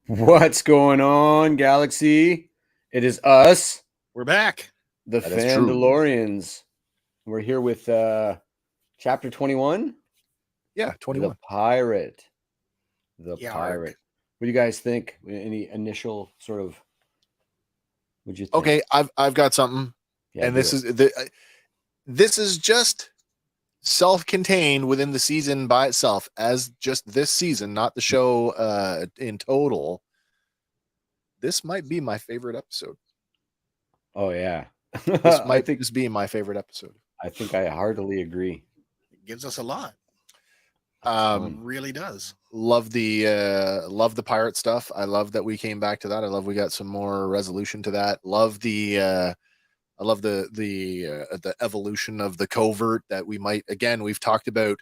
What's going on, Galaxy? It is us, We're back. the That is true. FANdalorians. We're here with chapter 21. Yeah, 21. The Pirate. The Yarg. Pirate. What do you guys think? Any initial sort of? What'd you think? Okay, I've got something, Yeah, and do this it. this is just self-contained within the season by itself, as just this season, not the show in total. This might be my favorite episode. Oh yeah. This might just be my favorite episode. I think I heartily agree. It gives us a lot. Fun. Really does. Love the pirate stuff. I love that we came back to that. I love we got some more resolution to that. Love the I love the evolution of the covert that we might, again, we've talked about,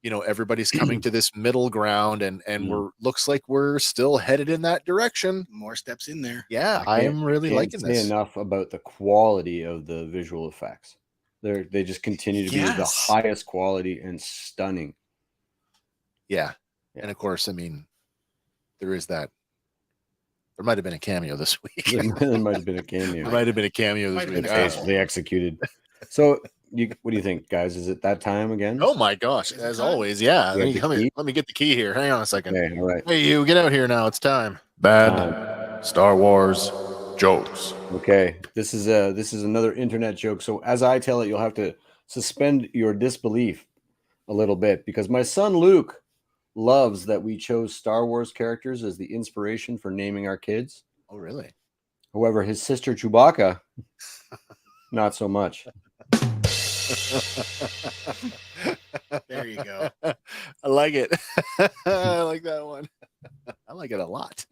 everybody's coming to this middle ground, and we're looks like we're still headed in that direction. More steps in there. Yeah, I'm really liking say this. enough about the quality of the visual effects. They just continue to be the highest quality and stunning. Yeah. And of course, I mean, there is that. There might have been a cameo this week. There might have been a cameo. There might have been a cameo this week. Tastefully executed. So, what do you think, guys? Is it that time again? Oh my gosh! As always, yeah. Let me get the key here. Hang on a second. Okay, all right. Hey, you get out here now. It's time. Bad Star Wars jokes. Okay, this is another internet joke. So as I tell it, you'll have to suspend your disbelief a little bit, because my son Luke loves that we chose Star Wars characters as the inspiration for naming our kids. Oh, really? However, his sister Chewbacca, not so much. There you go. I like it. I like that one. I like it a lot.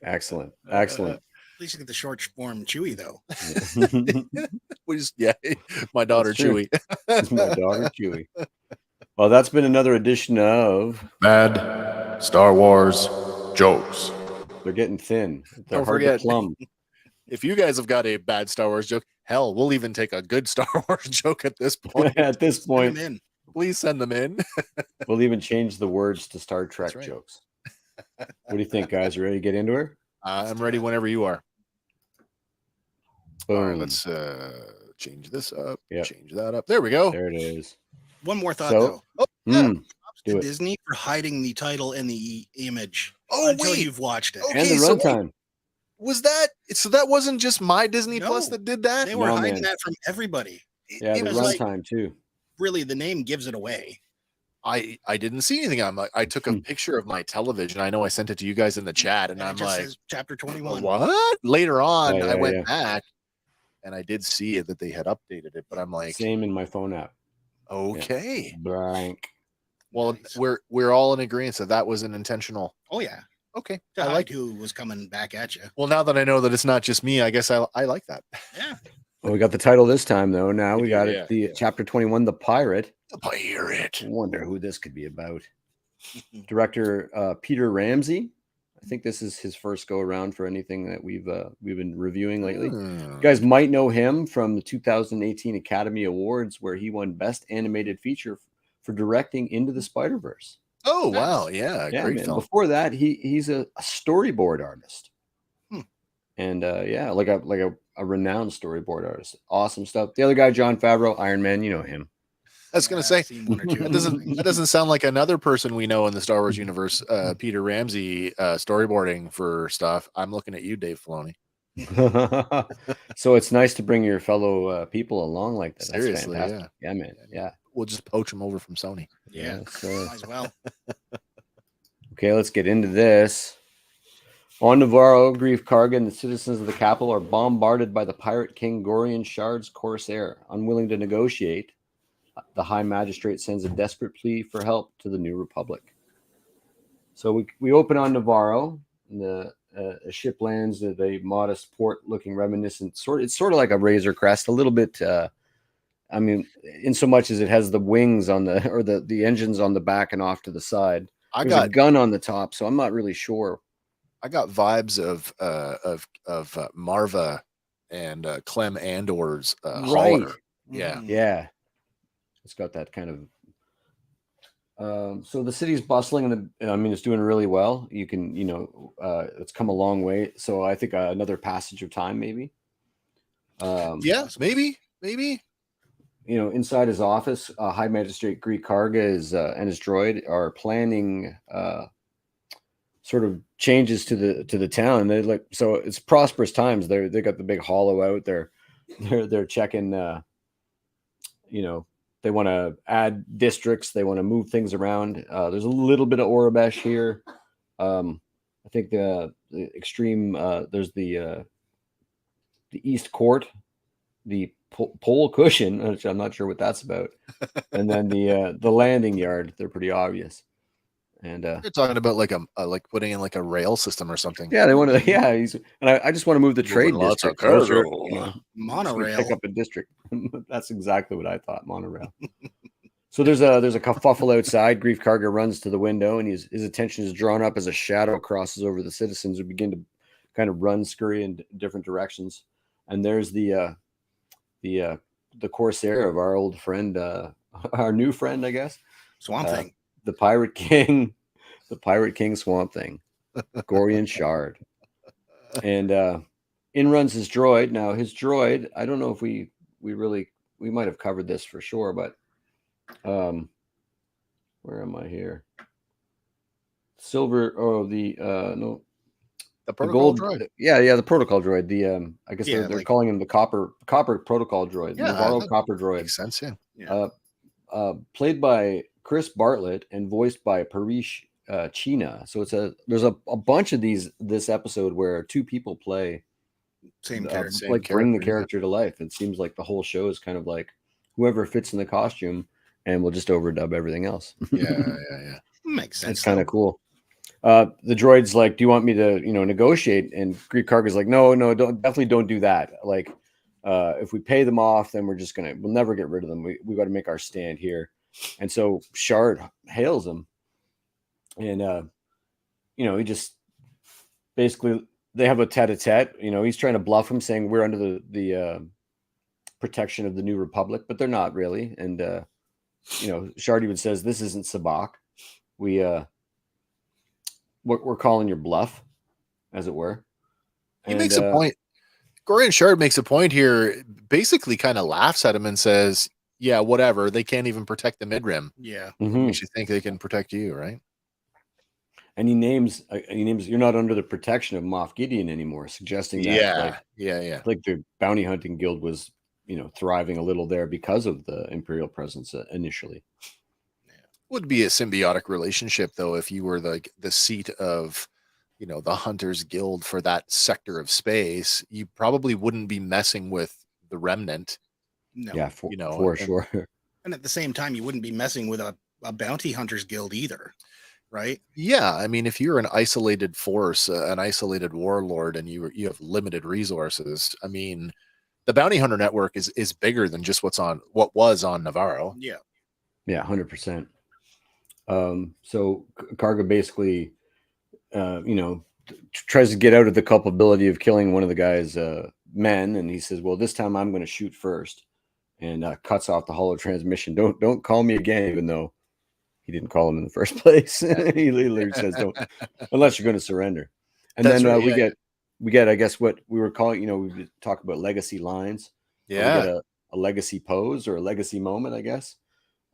Excellent. At least you get the short form Chewy, though. My daughter Chewy. My daughter Chewy. Well, that's been another edition of Bad Star Wars jokes. They're getting thin. They're Don't hard forget, to plumb. If you guys have got a bad Star Wars joke, hell, we'll even take a good Star Wars joke at this point. At this point, please send them in. We'll even change the words to Star Trek jokes. What do you think, guys? You ready to get into her? I'm ready whenever you are. Boom. All right, let's change this up. Yep. Change that up. There we go. There it is. One more thought, though. Do it. Disney for hiding the title and the image until you've watched it. Okay, and the runtime. Was that so? That wasn't just my Disney Plus that did that. They were hiding that from everybody. Yeah, the runtime too. Really, the name gives it away. I didn't see anything. I took a picture of my television. I know I sent it to you guys in the chat, and I'm like, chapter 21. What? Later on, I went back, and I did see it that they had updated it, but I'm like, same in my phone app. Okay, yeah. Blank. Well, we're all in agreement that was an intentional. Oh yeah. Okay. I like who was coming back at you. Well, now that I know that it's not just me, I guess I like that. Yeah. Well, we got the title this time, though. Now we got it. The chapter 21, The Pirate. The Pirate. I wonder who this could be about. Director Peter Ramsey. I think this is his first go around for anything that we've been reviewing lately. You guys might know him from the 2018 Academy Awards, where he won Best Animated Feature for directing Into the Spider-Verse. Oh, wow. Yeah, great film. Before that, he's a storyboard artist. And like a renowned storyboard artist. Awesome stuff. The other guy, Jon Favreau, Iron Man, you know him. I was going to say, that doesn't sound like another person we know in the Star Wars universe, Peter Ramsey, storyboarding for stuff. I'm looking at you, Dave Filoni. So it's nice to bring your fellow people along like that. Seriously, yeah, man. Yeah. We'll just poach them over from Sony. Yeah, might as well. Okay, let's get into this. On Navarro, Grief Karga and the citizens of the capital are bombarded by the pirate king Gorian Shard's corsair. Unwilling to negotiate, the High Magistrate sends a desperate plea for help to the New Republic. So we open on Navarro. And a ship lands at a modest port looking reminiscent. It's sort of like a Razor Crest, a little bit. I mean, in so much as it has the wings on the engines on the back and off to the side. There's a gun on the top, so I'm not really sure. I got vibes of Marva and Clem Andor's Holler. Yeah. It's got that kind So the city's bustling, and I mean, it's doing really well. You can, it's come a long way. So I think another passage of time, maybe. Yeah, maybe. Inside his office, High Magistrate Greek Karga and his droid are planning sort of changes to the town. So it's prosperous times. They got the big hollow out. They're checking. They want to add districts. They want to move things around. There's a little bit of Orabesh here. I think the extreme. There's the East Court, the pole cushion, which I'm not sure what that's about, and then the landing yard. They're pretty obvious. And You're talking about like like putting in like a rail system or something. yeah, they want to. Yeah, I just want to move the trade lots of district closer. cargo. Monorail. Pick up a district. That's exactly what I thought. Monorail. So there's a kerfuffle outside. Grief Karga runs to the window, and his attention is drawn up as a shadow crosses over the citizens who begin to kind of scurry in different directions. And there's the Corsair of our old friend, our new friend, I guess. Swamp Thing. The Pirate King, Swamp Thing, Gorian Shard. And in runs his droid. Now his droid, I don't know if we might have covered this for sure, but where am I here? Silver, no. The protocol droid. Yeah, the protocol droid. The I guess they're like, calling him the copper protocol droid. Yeah, Navarro copper droid. Makes sense, yeah. Played by Chris Bartlett and voiced by Parish China. So there's a bunch of this episode where two people play same character, bring the character to life. It seems like the whole show is kind of like whoever fits in the costume, and we'll just overdub everything else. Yeah. Makes sense. It's kind of cool. The droid's like, "Do you want me to, negotiate?" And Greek Karga's like, "No, definitely don't do that. Like, if we pay them off, then we'll never get rid of them. We got to make our stand here." And so Shard hails him, and he just basically they have a tete-a-tete. He's trying to bluff him, saying we're under the protection of the New Republic, but they're not really. And Shard even says, "This isn't Sabak. We're calling your bluff, as it were." He makes a point. Gorian Shard makes a point here, basically kind of laughs at him and says, "Yeah, whatever. They can't even protect the mid-rim. Yeah. Mm-hmm. Makes you think they can protect you, right?" And he names you're not under the protection of Moff Gideon anymore, suggesting that like the bounty hunting guild was thriving a little there because of the Imperial presence initially. Would be a symbiotic relationship though if you were like the seat of the Hunters Guild for that sector of space. You probably wouldn't be messing with the remnant. No. Yeah, for sure. And at the same time, you wouldn't be messing with a bounty hunters guild either, right? Yeah, I mean, if you're an isolated force, an isolated warlord, and you have limited resources, I mean, the bounty hunter network is bigger than just what was on Navarro. Yeah, 100%. So Karga basically, tries to get out of the culpability of killing one of the guy's men, and he says, "Well, this time I'm going to shoot first," and cuts off the holo transmission. Don't call me again, even though he didn't call him in the first place. He literally says, "Don't, unless you're going to surrender." And That's then right, we get, I guess, what we were calling, we talk about legacy lines. Yeah, we get a legacy pose or a legacy moment, I guess,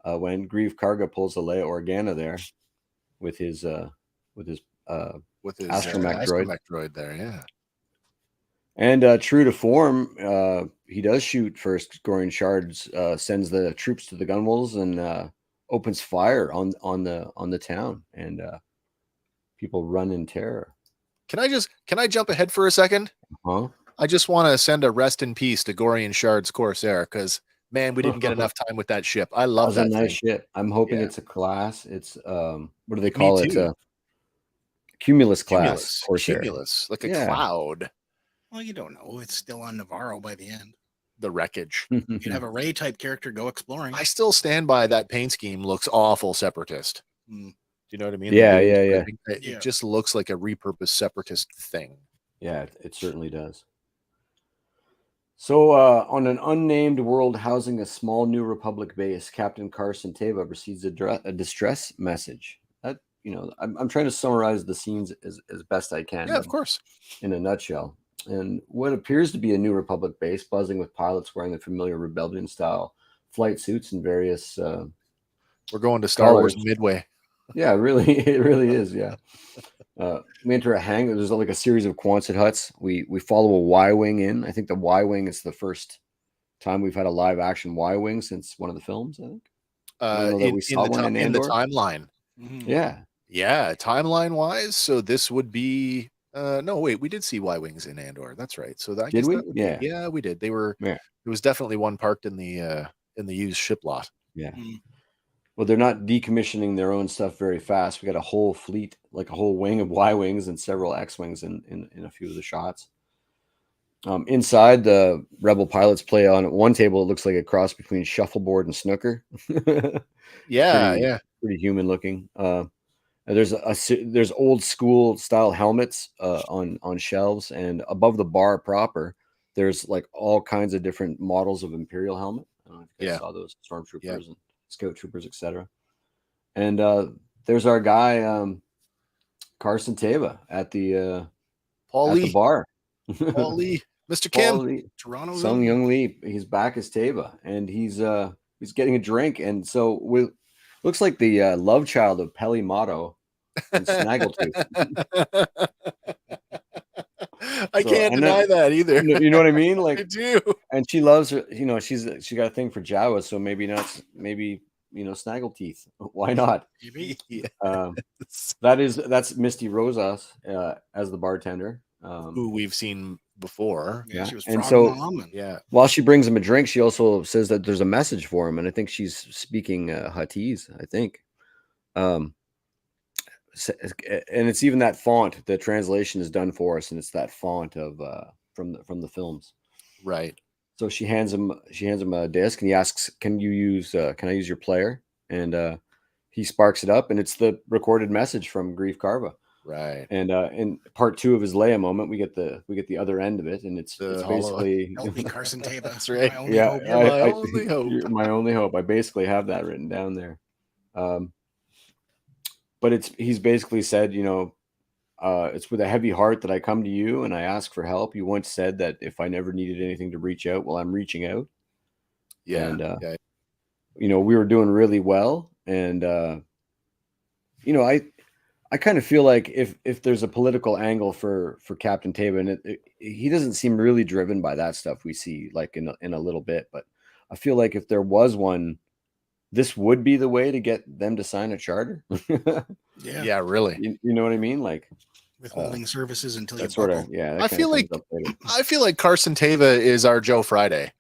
when Grief Karga pulls a Leia Organa there with his astromech droid there, yeah. And true to form, he does shoot first. Gorian Shards sends the troops to the gunwales and opens fire on the town, and people run in terror. Can I jump ahead for a second? Huh? I just want to send a rest in peace to Gorian Shard's Corsair, because man, we didn't get enough time with that ship. I love that. That was a nice ship. I'm hoping it's a class. It's what do they call it? Cumulus class. Cumulus, like a cloud. Well, you don't know. It's still on Navarro by the end. The wreckage. You'd have a Ray type character go exploring. I still stand by that paint scheme. Looks awful separatist. Mm. Do you know what I mean? Yeah. It just looks like a repurposed separatist thing. Yeah, it certainly does. So, on an unnamed world housing a small New Republic base, Captain Carson Teva receives a distress message. That I'm trying to summarize the scenes as best I can. Yeah, of course. In a nutshell. And what appears to be a New Republic base buzzing with pilots wearing the familiar rebellion style flight suits and various We're going to Star Wars colors. Midway. Yeah, really, it really is. Yeah. We enter a hangar. There's like a series of Quonset huts. We follow a Y-wing in. I think the Y-wing is the first time we've had a live action Y-wing since one of the films. I think. I don't know that we saw one in in the Andor. timeline. Yeah. Yeah, timeline wise. So this would be no, wait, we did see Y-wings in Andor. That's right. So that Did we? That would Yeah. yeah, we did. They were Yeah. There was definitely one parked in the used ship lot. Yeah. Well, they're not decommissioning their own stuff very fast. We got a whole fleet, like a whole wing of Y-wings and several X-wings in a few of the shots. Inside, the Rebel pilots play on one table. It looks like a cross between shuffleboard and snooker. Yeah, pretty human looking. There's old school style helmets on shelves, and above the bar proper, there's like all kinds of different models of Imperial helmet. I don't know if you guys saw those stormtroopers and scout troopers, etc. And there's our guy Carson Teva at the bar. Paul Lee, Mr. Kim, Lee. Toronto. Sung Young Lee. He's back as Teva, and he's getting a drink, and so looks like the love child of Peli Motto and Snaggletooth. I can't deny that either. You know what I mean? Like I do. And she loves her. She got a thing for Jawa, so maybe Snaggleteeth. Why not? Maybe. That's Misty Rosas as the bartender, who we've seen before. Yeah, she was and while she brings him a drink, she also says that there's a message for him, and I think she's speaking Huttese. I think, and it's even that font. The translation is done for us, and it's that font of from the films, right? So she hands him a disc, and he asks, "Can I use your player?" And he sparks it up, and it's the recorded message from Grief Karva. Right. And in part 2 of his Leia moment, we get the other end of it, and it's basically help me, Carson Teva. That's right. My only hope. You're my only hope. I basically have that written down there. But he's basically said, it's with a heavy heart that I come to you and I ask for help. You once said that if I never needed anything to reach out, well, I'm reaching out. Yeah. And we were doing really well, and I kind of feel like if there's a political angle for Captain Teva, and he doesn't seem really driven by that stuff we see like in a little bit, but I feel like if there was one, this would be the way to get them to sign a charter. Yeah, really. You know what I mean? Like withholding services until you sort of, I feel like Carson Teva is our Joe Friday.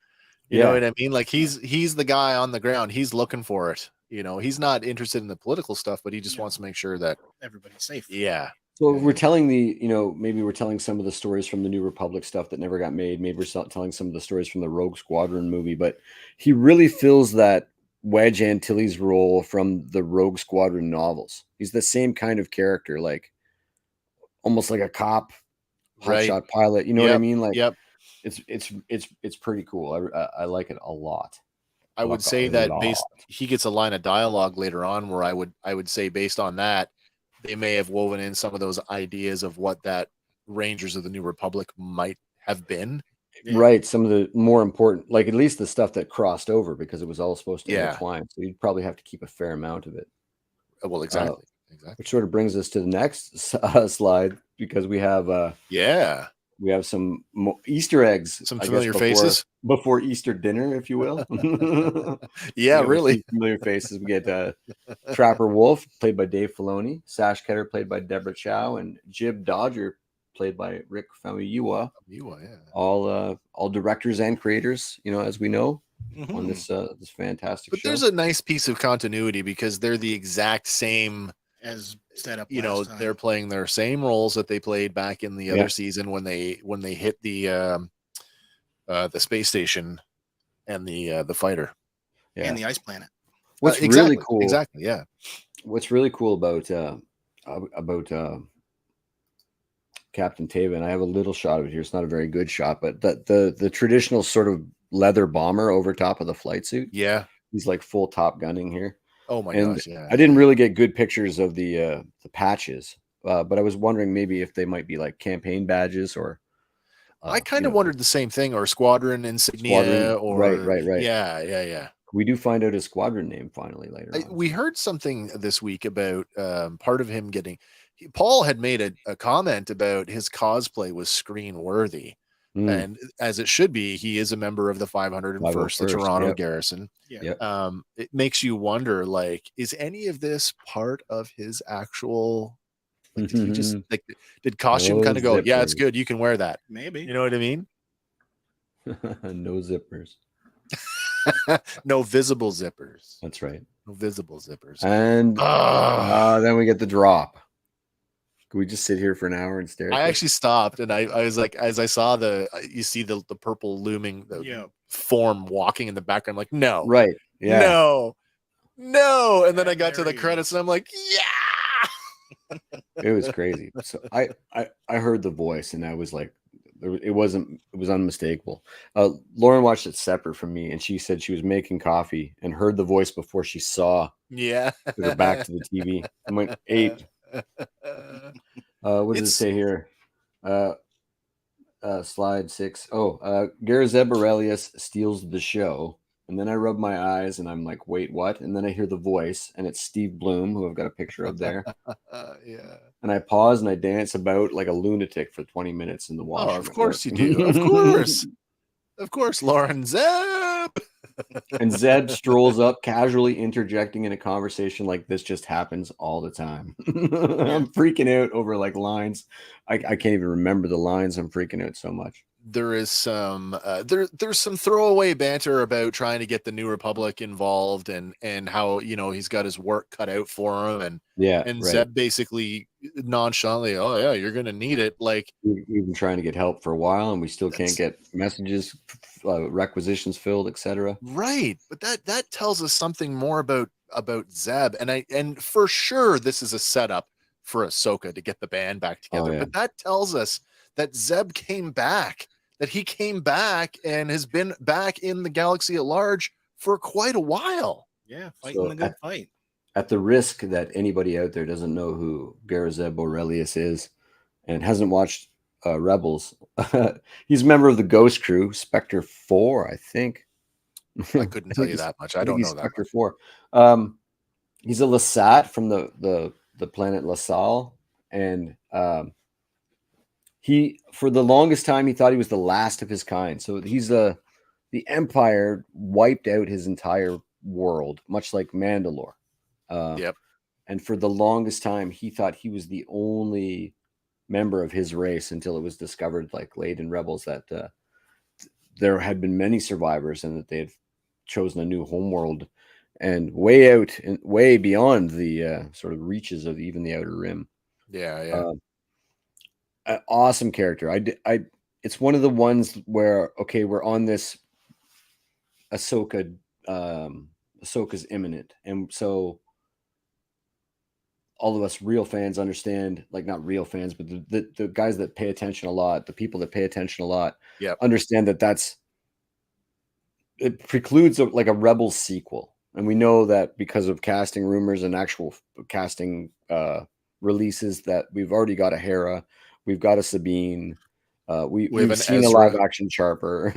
You know what I mean? Like he's the guy on the ground. He's looking for it. He's not interested in the political stuff, but he just wants to make sure that everybody's safe. Yeah. So we're telling maybe we're telling some of the stories from the New Republic stuff that never got made. Maybe we're telling some of the stories from the Rogue Squadron movie, but he really fills that Wedge Antilles role from the Rogue Squadron novels. He's the same kind of character, like almost like a cop, hotshot pilot. You know what I mean? Like, it's pretty cool. I like it a lot. I would say that he gets a line of dialogue later on where I would say based on that, they may have woven in some of those ideas of what that Rangers of the New Republic might have been. Right. Some of the more important, like at least the stuff that crossed over, because it was all supposed to intertwine. So you'd probably have to keep a fair amount of it. Well, exactly. Which sort of brings us to the next slide, because we have we have some Easter eggs, some familiar faces before Easter dinner, if you will. Really familiar faces. We get Trapper Wolf, played by Dave Filoni, Sash Ketter, played by Deborah Chow, and Jib Dodger, played by Rick Famuyiwa. All directors and creators, as we know, on this fantastic show. But there's a nice piece of continuity because they're the exact same as set up. They're playing their same roles that they played back in the other season when they hit the space station and the fighter and the ice planet. What's really cool? Exactly. Yeah. What's really cool about Captain Teva, and I have a little shot of it here. It's not a very good shot, but the traditional sort of leather bomber over top of the flight suit. Yeah. He's like full top gunning here. Oh my And gosh. Yeah. I didn't really get good pictures of the patches, but I was wondering maybe if they might be like campaign badges or. I kind of wondered the same thing, or squadron insignia, Squadron, or right. Yeah. We do find out his squadron name finally later on. We heard something this week about part of him getting. Paul had made a comment about his cosplay was screen worthy, and as it should be. He is a member of the 501st, the Toronto Garrison. Yeah. It makes you wonder, like, is any of this part of his actual? Like, did he just did costume kind of go? Yeah, it's good. You can wear that. Maybe. You know what I mean? No zippers. No visible zippers. That's right. No visible zippers. And then we get the drop. Can we just sit here for an hour and stare? I actually stopped, and I was like, as I saw you see the purple looming form walking in the background, like, no, right, yeah, no, and then I got to the credits, and I'm like, yeah. It was crazy. So I heard the voice, and I was like, it was unmistakable. Lauren watched it separate from me, and she said she was making coffee and heard the voice before she saw her back to the TV. I'm like, 8. What does it say here? Slide 6. Garazeb Aurelius steals the show. And then I rub my eyes and I'm like, wait, what? And then I hear the voice, and it's Steve Bloom, who I've got a picture of there. Yeah. And I pause and I dance about like a lunatic for 20 minutes in the washroom. Oh, of course you do. Of course. Of course, Lauren Zeb. And Zeb strolls up, casually interjecting in a conversation like this just happens all the time. I'm freaking out over like lines. I can't even remember the lines. I'm freaking out so much. There is some there's some throwaway banter about trying to get the New Republic involved, and how, he's got his work cut out for him, and Zeb basically nonchalantly, oh yeah, you're gonna need it. Like, we've been trying to get help for a while, and we still can't get messages, requisitions filled, etc. Right, but that tells us something more about Zeb, and for sure this is a setup for Ahsoka to get the band back together. But that tells us that Zeb came back. That he came back and has been back in the galaxy at large for quite a while. Yeah, fighting the good fight. At the risk that anybody out there doesn't know who Garazeb Aurelius is and hasn't watched Rebels, he's a member of the Ghost Crew, Spectre 4, I think. I couldn't tell you that much. I don't know that. Spectre 4. He's a Lasat from the planet Lasalle, and he, for the longest time, he thought he was the last of his kind. So he's the Empire wiped out his entire world, much like Mandalore. And for the longest time, he thought he was the only member of his race until it was discovered, like late in Rebels, that there had been many survivors and that they had chosen a new homeworld and way out and way beyond the sort of reaches of even the Outer Rim. An awesome character. It's one of the ones where, okay, we're on this Ahsoka's imminent, and so all of us real fans understand, like, not real fans, but the guys that pay attention a lot, the people that pay attention a lot, understand that it precludes like a Rebels sequel. And we know that because of casting rumors and actual casting releases, that we've already got a Hera. We've got a Sabine. We've seen Ezra. A live action Sharper.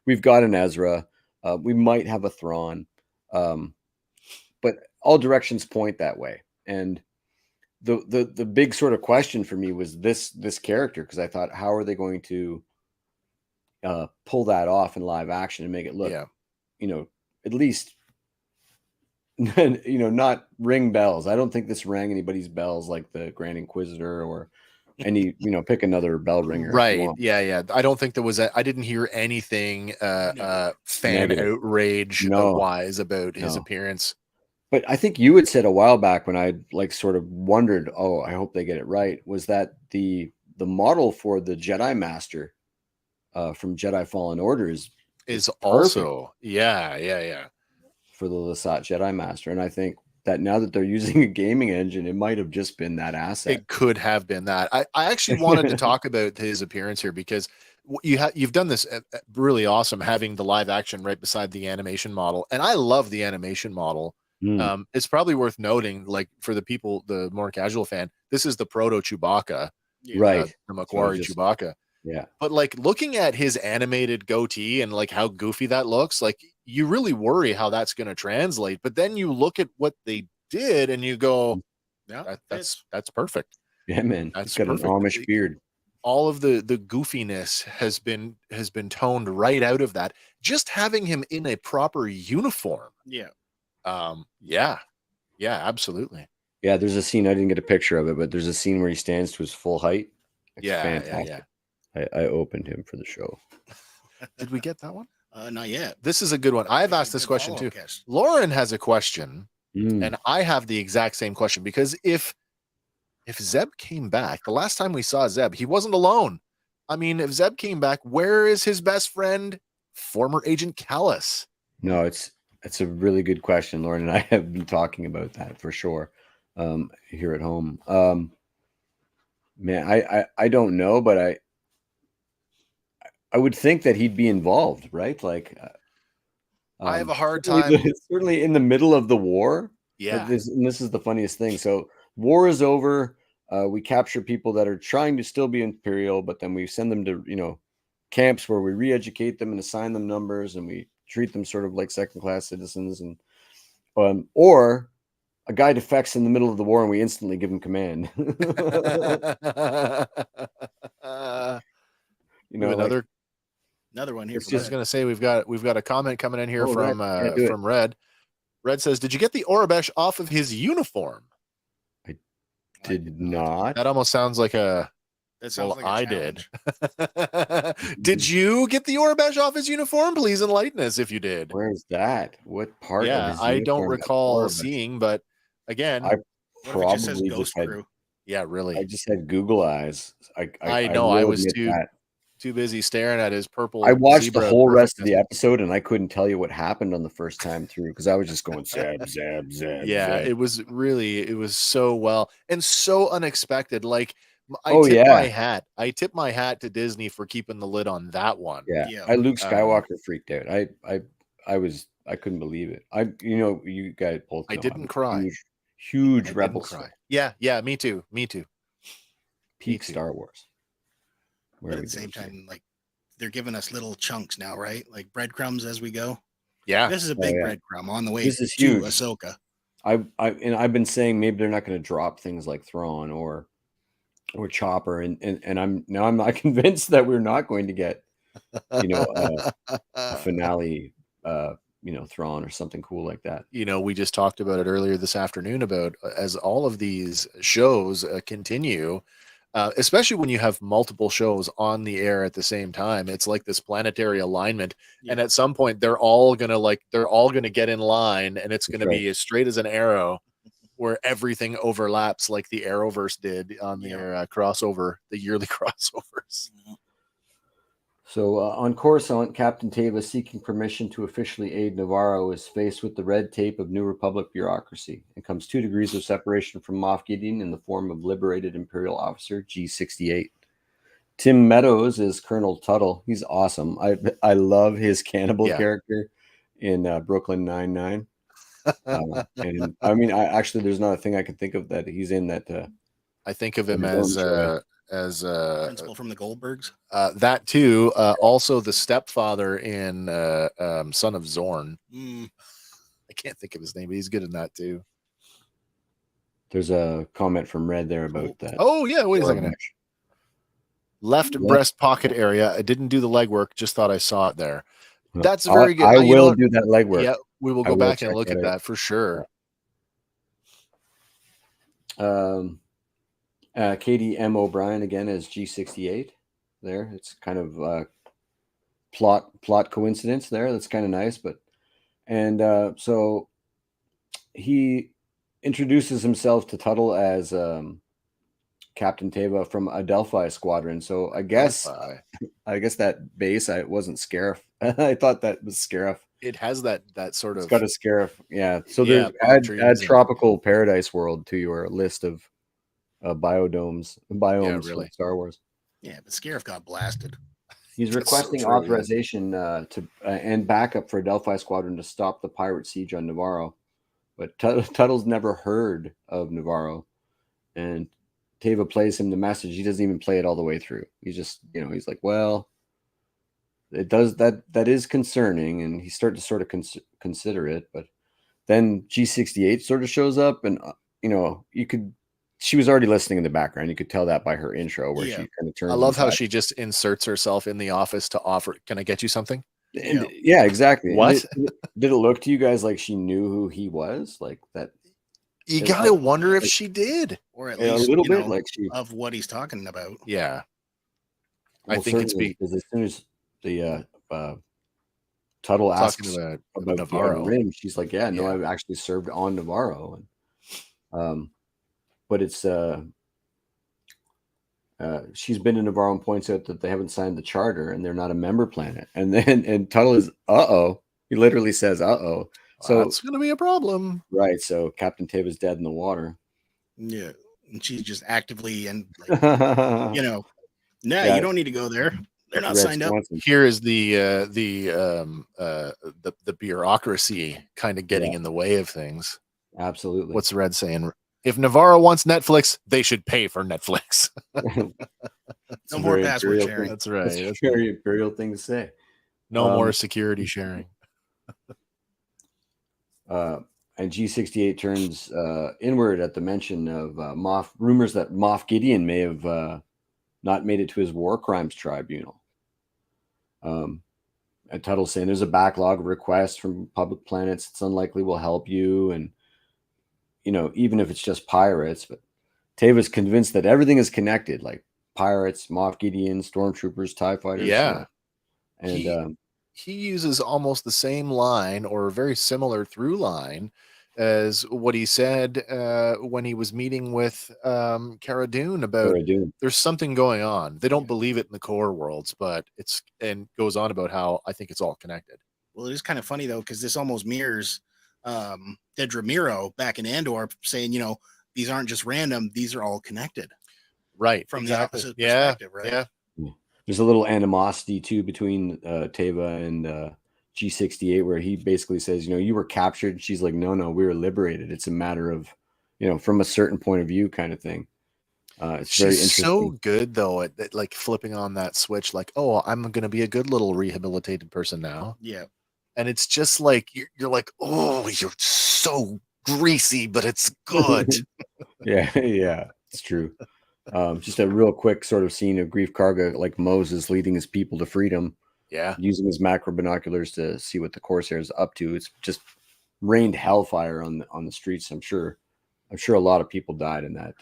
We've got an Ezra. We might have a Thrawn. But all directions point that way. And the big sort of question for me was this character, because I thought, how are they going to pull that off in live action and make it look, at least, not ring bells. I don't think this rang anybody's bells like the Grand Inquisitor or any, pick another bell ringer. Right. Yeah. I don't think there was I didn't hear anything fan Negative. Outrage wise about his appearance. But I think you had said a while back, when I sort of wondered, I hope they get it right, was that the model for the Jedi Master from Jedi Fallen Order is also perfect. Yeah. For the Lasat Jedi Master. And I think that now that they're using a gaming engine, it might have just been that asset. It could have been that. I actually wanted to talk about his appearance here because you've done this really awesome, having the live action right beside the animation model, and I love the animation model. It's probably worth noting, like for the people, the more casual fan, this is the proto Chewbacca, right? The Macquarie Chewbacca. Yeah. But like looking at his animated goatee and like how goofy that looks, like you really worry how that's going to translate. But then you look at what they did and you go, yeah, that's perfect. Yeah, man. That's got perfect. An Amish beard. All of the goofiness has been toned right out of that. Just having him in a proper uniform. Yeah. Yeah, absolutely. Yeah, there's a scene, I didn't get a picture of it, but there's a scene where he stands to his full height. It's fantastic. Yeah. I opened him for the show. Did we get that one? Not yet. This is a good one. I've asked this question too. Lauren has a question, and I have the exact same question, because if Zeb came back, the last time we saw Zeb, he wasn't alone. I mean, if Zeb came back, where is his best friend, former Agent Callus? No, it's a really good question. Lauren and I have been talking about that for sure here at home. Man, I don't know, but I would think that he'd be involved, right? Like, I have a hard time. Certainly in the middle of the war. Yeah. This is the funniest thing. So war is over. We capture people that are trying to still be Imperial, but then we send them to, camps where we re-educate them and assign them numbers, and we treat them sort of like second-class citizens. And or a guy defects in the middle of the war and we instantly give him command. Another one here. I was going to say we've got a comment coming in here from Red. Red says, "Did you get the Orabesh off of his uniform?" I did not. That almost sounds like a. That sounds like I did. Did you get the Orabesh off his uniform? Please enlighten us if you did. Where's that? What part? Yeah, I don't recall seeing, but again, I probably Ghost Crew. Yeah, really. I just had Google eyes. I know. I was too busy staring at his purple. I watched the whole rest of the episode, and I couldn't tell you what happened on the first time through because I was just going zab, zab, zab. Yeah, zab. it was so well and so unexpected. Like I tip my hat to Disney for keeping the lid on that one. Yeah. Luke Skywalker freaked out. I couldn't believe it. You guys both. I didn't cry. Huge Rebel cry. Yeah, me too. Peak Star Wars. But at the same time, like they're giving us little chunks now, right? Like breadcrumbs as we go. Yeah, this is a big breadcrumb on the way. This is huge. Ahsoka. I've been saying maybe they're not going to drop things like Thrawn or Chopper, and I'm not convinced that we're not going to get a finale. Thrawn or something cool like that. We just talked about it earlier this afternoon about as all of these shows continue. Especially when you have multiple shows on the air at the same time, it's like this planetary alignment. Yeah. And at some point, they're all gonna get in line, and it's gonna be as straight as an arrow, where everything overlaps, like the Arrowverse did on their crossover, the yearly crossovers. So on Coruscant, Captain Teva, seeking permission to officially aid Navarro, is faced with the red tape of New Republic bureaucracy and comes 2 degrees of separation from Moff Gideon in the form of liberated Imperial officer G68. Tim Meadows is Colonel Tuttle. He's awesome. I love his cannibal character in Brooklyn Nine-Nine. And I mean, there's not a thing I can think of that he's in that. I think of him as principal from the Goldbergs. That too. Also the stepfather in Son of Zorn. I can't think of his name, but he's good in that too. There's a comment from Red there about that. Oh yeah, wait a second. Left breast pocket area. I didn't do the legwork, just thought I saw it there. That's very good. I will do that legwork. Yeah, we will go back and look at that for sure. Katie M. O'Brien again as G68 there. It's kind of plot coincidence there. That's kind of nice. So he introduces himself to Tuttle as Captain Teva from Adelphi Squadron. So I guess that base, I wasn't Scarif. I thought that was Scarif. it has that sort It's of got a scare. Yeah. So Yeah, there's palm trees add and- tropical paradise world to your list of biomes from really. Star Wars. Yeah, but Scarif got blasted. He's That's so requesting true, yeah. authorization to and backup for a Delphi squadron to stop the pirate siege on Navarro. But Tuttle's never heard of Navarro, and Teva plays him the message. He doesn't even play it all the way through. He's just, he's like, well, it does that is concerning, and he started to sort of consider it. But then G68 sort of shows up, and she was already listening in the background. You could tell that by her intro, where Yeah. she kind of turns. I love how inside. she just inserts herself in the office to offer, can I get you something? And yeah, exactly. What? Did it look to you guys like she knew who he was? Like that? You It- gotta wonder if like- she did. Or at a least little bit, like she. of what he's talking about. Yeah. Well, I think it's certainly, because as soon as the Tuttle asks talking about Navarro. Rim, she's like, "Yeah, no, Yeah. I've actually served on Navarro," and but it's she's been to Navarro and points out that they haven't signed the charter and they're not a member planet, and Tuttle is he literally says so that's gonna be a problem. right, so Captain Teva's dead in the water. Yeah. And she's just actively and Yeah, no, Yeah. you don't need to go there. They're not Red signed up. Swanson. Here is the bureaucracy kind of getting in the way of things. Absolutely. What's Red saying? If Navarro wants Netflix, they should pay for Netflix. It's No a more very password imperial sharing. thing. That's right. It's a That's very imperial thing to say. no more security sharing. And G68 turns inward at the mention of rumors that Moff Gideon may have not made it to his war crimes tribunal. And Tuttle's saying there's a backlog of requests from public planets. It's unlikely we'll help you. And, even if it's just pirates, but Teva's convinced that everything is connected, like pirates, Moff Gideon, stormtroopers, TIE fighters. Yeah. And He uses almost the same line or a very similar through line as what he said when he was meeting with Cara Dune about there's something going on. They don't believe it in the core worlds, but and goes on about how I think it's all connected. Well, it is kind of funny though, because this almost mirrors Dedra Miro back in Andor saying, these aren't just random, these are all connected. Right. From exactly. the opposite Yeah. perspective, right? Yeah. there's a little animosity too between Teva and G68, where he basically says, you were captured. She's like, no, we were liberated. It's a matter of, from a certain point of view kind of thing. It's very interesting. So good though at like flipping on that switch, like, oh, I'm going to be a good little rehabilitated person now. Yeah. And it's just like, you're like, oh, you're so greasy, but it's good. yeah, it's true. Just a real quick sort of scene of Grief Karga, like Moses leading his people to freedom. Yeah. Using his macro binoculars to see what the Corsair is up to. It's just rained hellfire on the streets. I'm sure a lot of people died in that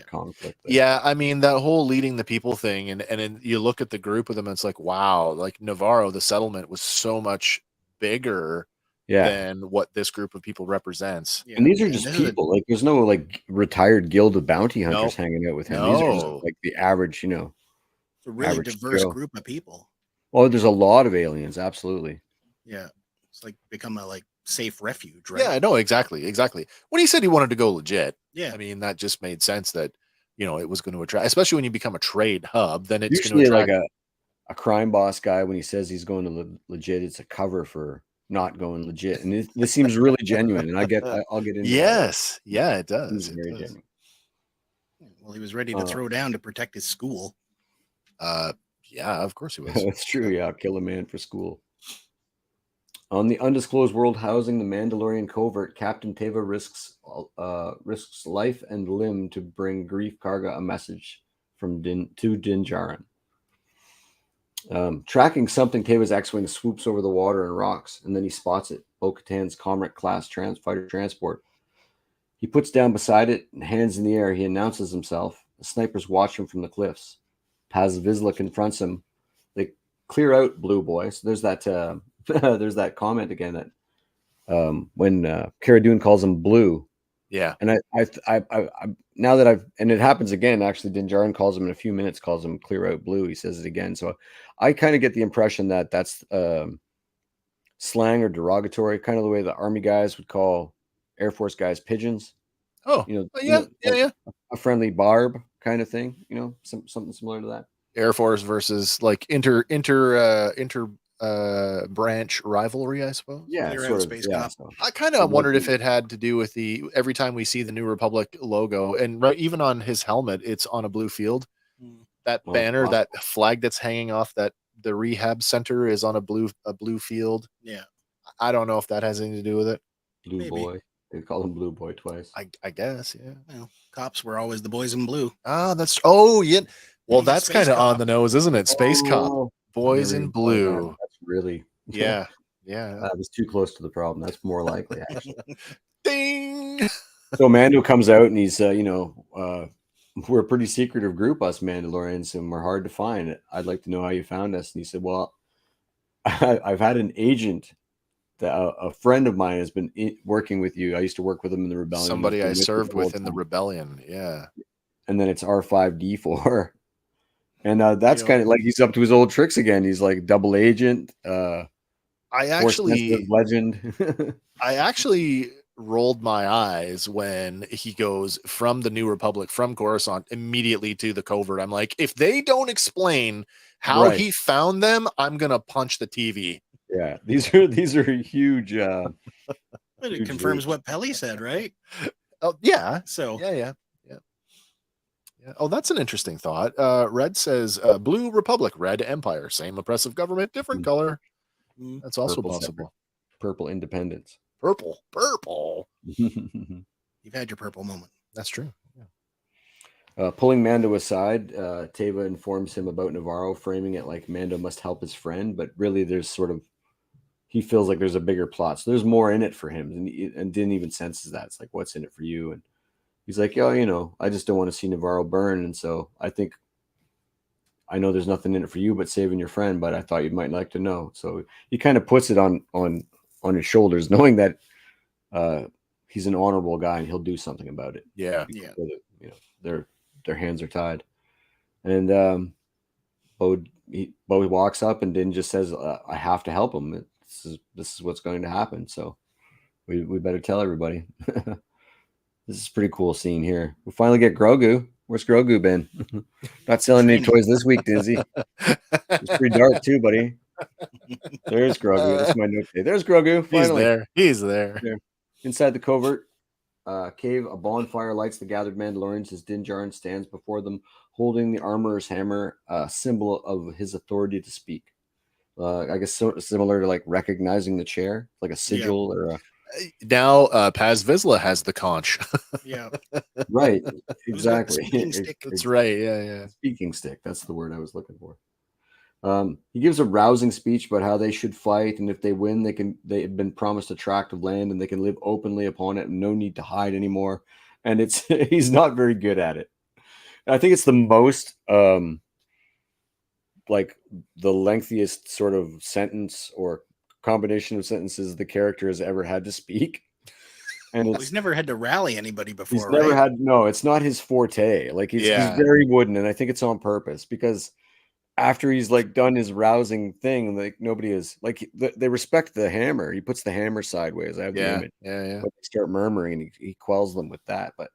conflict. Yeah, I mean that whole leading the people thing, and then you look at the group of them, and it's like, wow, like Navarro, the settlement was so much bigger than what this group of people represents. Yeah. And these are just people. Like there's no like retired guild of bounty hunters hanging out with him. These are just like the average, It's a really diverse group of people. Oh, there's a lot of aliens, absolutely. Yeah. It's like become a safe refuge, right? Yeah, no, exactly. When he said he wanted to go legit, yeah, I mean that just made sense that it was going to attract, especially when you become a trade hub, then it's usually going to attract like a crime boss guy. When he says he's going to legit, it's a cover for not going legit, and this seems really genuine. And I'll get into yes, yeah, it does. It's very genuine. Well, he was ready to throw down to protect his school. Yeah, of course he was. That's true. Yeah, kill a man for school. On the undisclosed world housing the Mandalorian covert, Captain Teva risks life and limb to bring Grief Karga a message to Din Djarin. Tracking something, Teva's X-wing swoops over the water and rocks, and then he spots it. Bo-Katan's Comrade class fighter transport. He puts down beside it, and hands in the air, he announces himself. The snipers watch him from the cliffs. Paz Vizsla confronts him. They clear out, Blue Boy. So there's that there's that comment again that when Cara Dune calls him Blue. Yeah. And I now that and it happens again, actually, Din Djarin calls him in a few minutes, calls him clear out Blue. He says it again. So I kind of get the impression that that's slang or derogatory, kind of the way the Army guys would call Air Force guys pigeons. Oh, yeah, like a friendly barb kind of thing. Something similar to that. Air Force versus like inter branch rivalry, I suppose. Yeah, Clear sort out of. Space Yeah, Cop. so. I kind of wondered if it had to do with every time we see the New Republic logo, and even on his helmet, it's on a blue field. That banner, that flag that's hanging off the rehab center is on a blue field. Yeah, I don't know if that has anything to do with it. Blue Maybe. Boy. They call him Blue Boy twice. I guess, yeah. Well, cops were always the boys in blue. Ah, that's yeah. Well, He's a that's space kind of cop. on the nose, isn't it? Space Cop, boys in blue. That's really Yeah. That was too close to the problem. That's more likely, actually. Ding. So Mando comes out and he's, we're a pretty secretive group, us Mandalorians, and we're hard to find. I'd like to know how you found us. And he said, well, I've had an agent that a friend of mine has been working with you. I used to work with him in the rebellion. Somebody I served with in the rebellion. Yeah. And then it's R5D4. And that's kind of like he's up to his old tricks again. He's like double agent. I actually legend. I actually rolled my eyes when he goes from the New Republic, from Coruscant, immediately to the covert. I'm like, if they don't explain how he found them, I'm gonna punch the TV. Yeah, these are huge. It confirms what Pelly said, right? Oh yeah. So yeah. Oh, that's an interesting thought. Red says Blue Republic, Red Empire, same oppressive government, different color. That's also Purple possible. separate. Purple independence. Purple. You've had your purple moment. That's true. Pulling Mando aside, Teva informs him about Navarro, framing it like Mando must help his friend, but really there's he feels like there's a bigger plot. So there's more in it for him, and didn't even senses that. It's like, what's in it for you? And he's like, oh, I just don't want to see Navarro burn. And so I know there's nothing in it for you but saving your friend, but I thought you might like to know. So he kind of puts it on his shoulders, knowing that he's an honorable guy and he'll do something about it. Yeah. Their hands are tied. And Bo walks up and Din just says, I have to help him. This is what's going to happen. So we better tell everybody. This is a pretty cool scene here. We finally get Grogu. Where's Grogu been? Not selling any toys this week, is he? It's pretty dark too, buddy. There's Grogu. That's my note. There's Grogu. Finally. He's there. Yeah. Inside the covert cave, a bonfire lights the gathered Mandalorians as Din Djarin stands before them, holding the armorer's hammer, a symbol of his authority to speak. I guess similar to like recognizing the chair, like a sigil or a. Now Paz Vizsla has the conch. Yeah. Right. Exactly. That's right. Yeah. Speaking stick. That's the word I was looking for. He gives a rousing speech about how they should fight, and if they win, they have been promised a tract of land and they can live openly upon it and no need to hide anymore. And he's not very good at it. And I think it's the most like the lengthiest sort of sentence or combination of sentences the character has ever had to speak. And he's never had to rally anybody before. He's never had. No, it's not his forte. Like he's very wooden, and I think it's on purpose because after he's like done his rousing thing, like nobody is like they respect the hammer. He puts the hammer sideways. I have the image. Yeah. But they start murmuring, and he quells them with that. But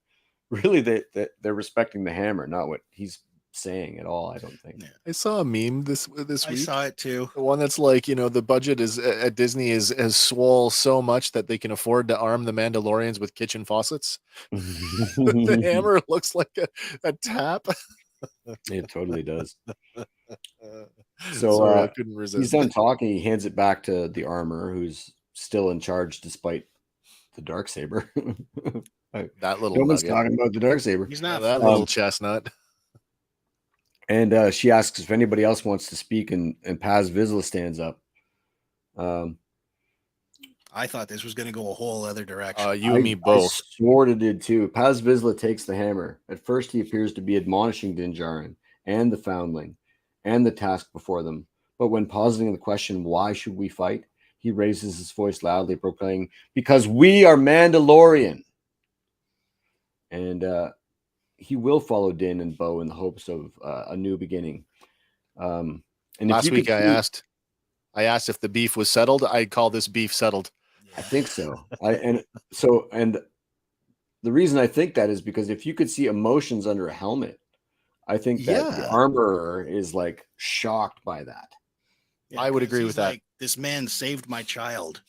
really, they're respecting the hammer, not what he's saying at all. I don't think. I saw a meme this week. I saw it too. The one that's like, the budget is at Disney has swole so much that they can afford to arm the Mandalorians with kitchen faucets. The hammer looks like a tap. It totally does. So I couldn't resist. He's done talking. He hands it back to the armorer, who's still in charge despite the Darksaber. That little. No one's talking about the Darksaber. He's not that little chestnut. And she asks if anybody else wants to speak, and Paz Vizsla stands up. I thought this was going to go a whole other direction. You and me both. I sort of did too. Paz Vizsla takes the hammer. At first, he appears to be admonishing Din Djarin and the Foundling and the task before them. But when positing the question, why should we fight? He raises his voice loudly, proclaiming, because we are Mandalorian. And he will follow Din and Bo in the hopes of a new beginning. And last week I asked I asked if the beef was settled. I'd call this beef settled. I think so. And the reason I think that is because if you could see emotions under a helmet, I think that the Yeah. armorer is like shocked by that. Yeah, I would 'cause agree he's with that. like, this man saved my child.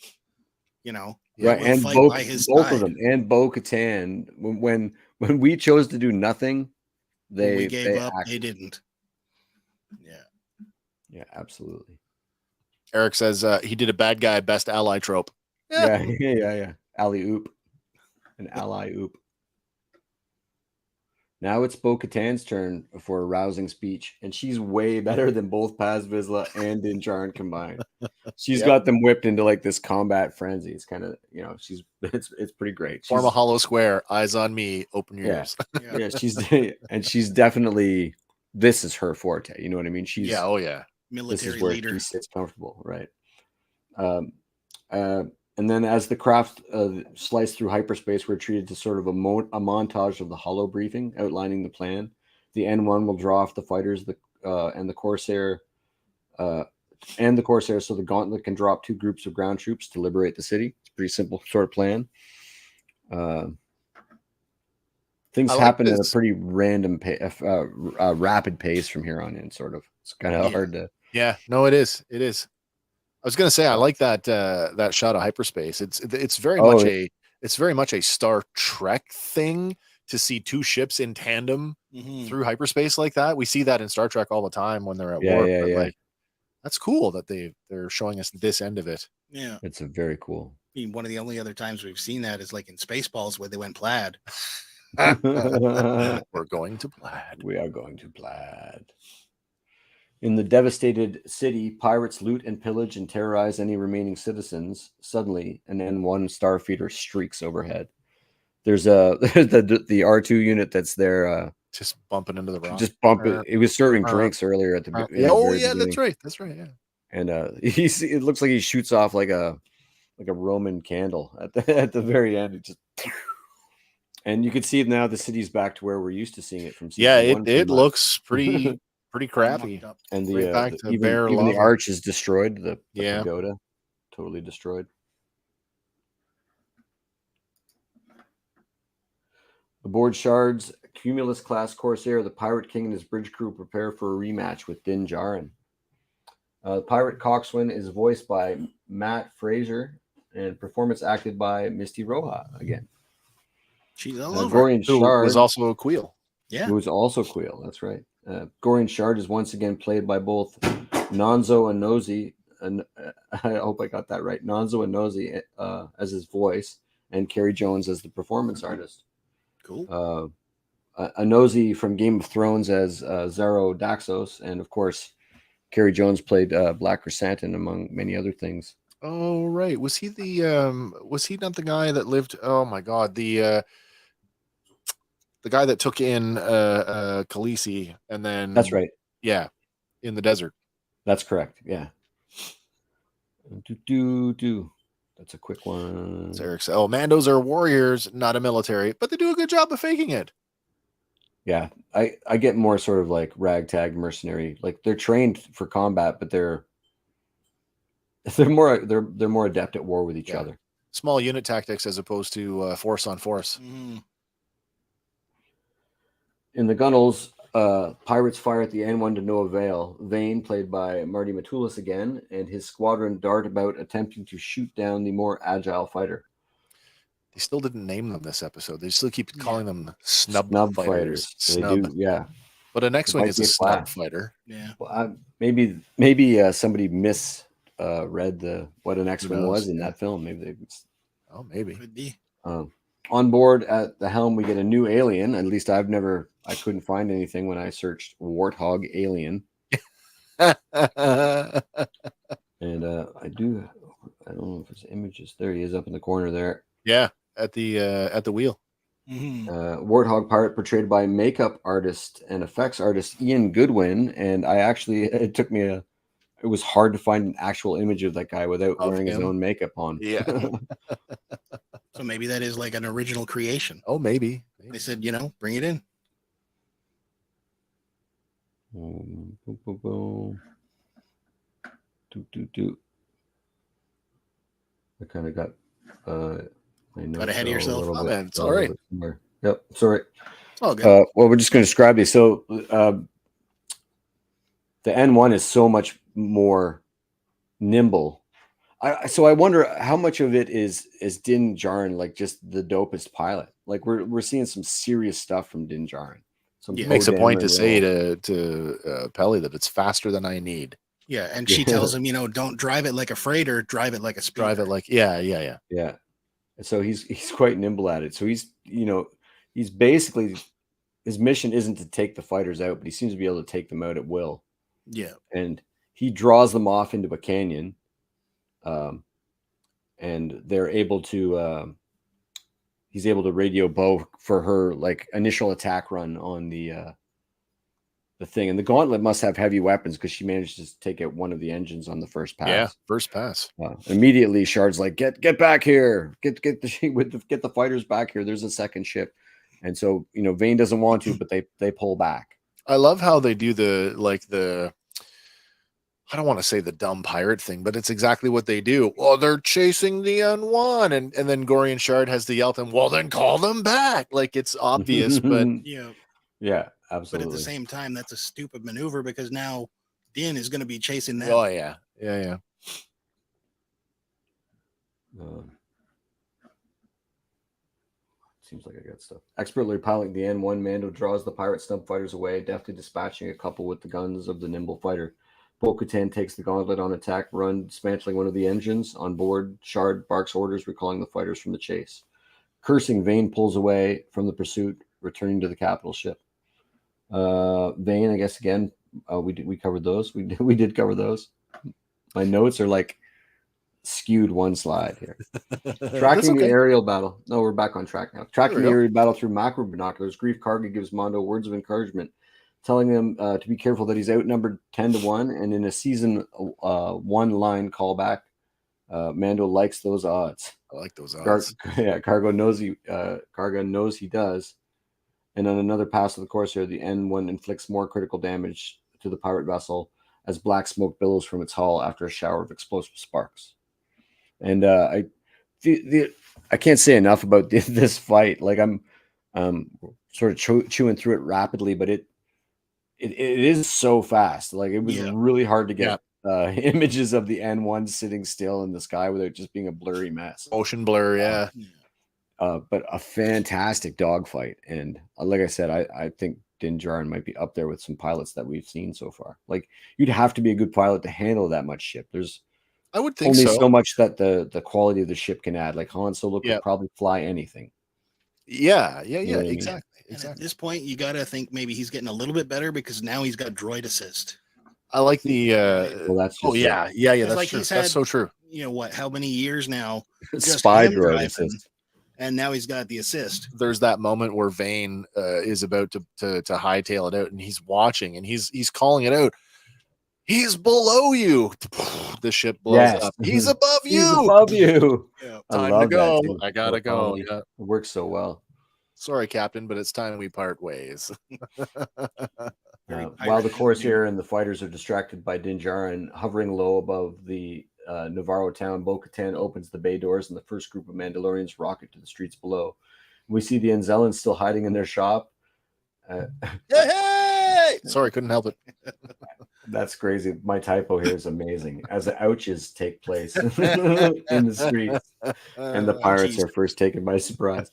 You know, Yeah. Right. I will And fight by his both of side. them and Bo-Katan, when we chose to do nothing, When we they gave up, acted. they didn't. Yeah. Yeah, absolutely. Eric says he did a bad guy best ally trope. Yeah, yeah. Alley oop. An ally oop. Now it's Bo-Katan's turn for a rousing speech, and she's way better than both Paz Vizsla and Din Djarin combined. She's got them whipped into like this combat frenzy. It's kind of, it's pretty great. Form a hollow square, eyes on me, open your ears. Yeah, she's definitely, this is her forte. You know what I mean? She's yeah, oh yeah. this is Military where leader. she sits comfortable, right? And then as the craft slice through hyperspace, we're treated to sort of a montage of the holo briefing outlining the plan. The N1 will draw off the fighters and the Corsair so the Gauntlet can drop 2 groups of ground troops to liberate the city. It's a pretty simple sort of plan. Things happen at a pretty random rapid pace from here on in, sort of. It's kind of hard to... Yeah, no, it is. It is. I was gonna say I like that that shot of hyperspace. It's very much a Star Trek thing to see 2 ships in tandem through hyperspace like that. We see that in Star Trek all the time when they're at war. But like, that's cool that they're showing us this end of it. Yeah, it's a very cool. I mean, one of the only other times we've seen that is like in Spaceballs where they went plaid. We're going to plaid. We are going to plaid. In the devastated city, pirates loot and pillage and terrorize any remaining citizens. Suddenly, an N1 starfighter streaks overhead. There's the R2 unit that's there, just bumping into the rock. Just bumping. It was serving drinks earlier at the beginning. That's right. That's right. Yeah. And it looks like he shoots off like a Roman candle at the very end. It just, and you can see now the city's back to where we're used to seeing it from season 1. It looks pretty crappy. And even the arch is destroyed. The pagoda, totally destroyed. Aboard Shard's Cumulus class Corsair, the Pirate King and his bridge crew prepare for a rematch with Din Djarin. The Pirate Coxswain is voiced by Matt Fraser and performance acted by Misty Roja again. She's all over. Who was also a Queel. Yeah. Who was also Queel, that's right. Gorian Shard is once again played by both Nonzo and Nosy, and I hope I got that right. Nonzo and Nosy as his voice, and Carrie Jones as the performance artist. Cool. A Nosy from Game of Thrones as Zaro Daxos, and of course, Carrie Jones played Black Chrysanthemum among many other things. Oh right, was he not the guy that lived? Oh my God, the guy that took in Khaleesi and then that's right. Yeah, in the desert. That's correct. Yeah. That's a quick one. Eric said, "Oh, Mandos are warriors, not a military, but they do a good job of faking it." Yeah, I get more sort of like ragtag mercenary. Like they're trained for combat, but they're more adept at war with each other. Small unit tactics as opposed to force on force. In the Gunnels, pirates fire at the N1 to no avail. Vane, played by Marty Matulis again, and his squadron dart about attempting to shoot down the more agile fighter. They still didn't name them this episode. They still keep calling them snub fighters. Snub. They do, yeah. But an X-Wing is a snub fighter. Yeah. Well, maybe somebody read what an X-Wing was in that film. Maybe maybe. Could be. On board at the helm, we get a new alien. At least I couldn't find anything when I searched Warthog alien. And I don't know if there's images. There he is up in the corner there. Yeah, at the wheel. Warthog pirate portrayed by makeup artist and effects artist Ian Goodwin, and it was hard to find an actual image of that guy without wearing his own makeup on. Yeah. So maybe that is like an original creation. Oh, maybe. They said, bring it in. I kind of got my notes Got ahead of all a yourself. little Oh, bit. man, it's all right. Somewhere. Yep, it's all right. It's all good. Well, we're just going to describe these. So the N1 is so much more nimble. So I wonder how much of it is Din Djarin, like just the dopest pilot. Like we're seeing some serious stuff from Din Djarin. He Yeah. makes a Poe point to Dameron say roll. to Pelly that it's faster than I need. Yeah, and she tells him, don't drive it like a freighter, drive it like a speeder. Drive it like yeah. Yeah. So he's quite nimble at it. So he's basically, his mission isn't to take the fighters out, but he seems to be able to take them out at will. Yeah. And he draws them off into a canyon. And they're able to he's able to radio Bo for her like initial attack run on the thing. And the Gauntlet must have heavy weapons because she managed to take out one of the engines on the first pass. Yeah, first pass. Immediately Shard's like, get back here, get the fighters back here, there's a second ship. And so Vane doesn't want to, but they pull back. I love how they do the I don't want to say the dumb pirate thing, but it's exactly what they do. Well, they're chasing the N1, and then Gorian Shard has to yell at them, well, then call them back. Like it's obvious, but yeah, absolutely. But at the same time, that's a stupid maneuver because now Din is going to be chasing them. Oh yeah. Seems like I got stuff. Expertly piloting the N1, Mando draws the pirate snub fighters away, deftly dispatching a couple with the guns of the nimble fighter. Bo-Katan takes the Gauntlet on attack run, dismantling one of the engines. On board, Shard barks orders, recalling the fighters from the chase. Cursing, Vane pulls away from the pursuit, returning to the capital ship. Vane, I guess again, we covered those. We did cover those. My notes are like skewed one slide here. Tracking the aerial battle. No, we're back on track now. Tracking the aerial battle through macro binoculars, Grief Karga gives Mondo words of encouragement, telling him to be careful that he's outnumbered 10-1. And in a season 1 line callback, Mando likes those odds. I like those odds. Karga knows he does. And on another pass of the Corsair, the N1 inflicts more critical damage to the pirate vessel as black smoke billows from its hull after a shower of explosive sparks. And I can't say enough about this fight. Like I'm sort of chewing through it rapidly, but it is so fast. Like it was really hard to get images of the N1 sitting still in the sky without just being a blurry mess. Ocean blur, yeah. But a fantastic dogfight. And like I said, I think Din Djarin might be up there with some pilots that we've seen so far. Like you'd have to be a good pilot to handle that much ship. There's I would think only so much that the quality of the ship can add. Like Han Solo could probably fly anything. Yeah, You know what I mean? exactly. At this point, you got to think maybe he's getting a little bit better because now he's got droid assist. I like the well, that's just yeah, that's like true. he's had, that's so true. How many years now? spy droid assist. And now he's got the assist. There's that moment where Vane is about to hightail it out, and he's watching, and he's calling it out. He's below you. The ship blows up. He's above you. He's above you. Yeah. Time to go. I gotta go. It works so well. Sorry, Captain, but it's time we part ways. While the Corsair and the fighters are distracted by Din Djarin hovering low above the Navarro town, Bo-Katan opens the bay doors and the first group of Mandalorians rocket to the streets below. We see the Anzellans still hiding in their shop. Hey! Sorry, couldn't help it. That's crazy. My typo here is amazing. As the ouches take place in the streets, and the pirates are first taken by surprise.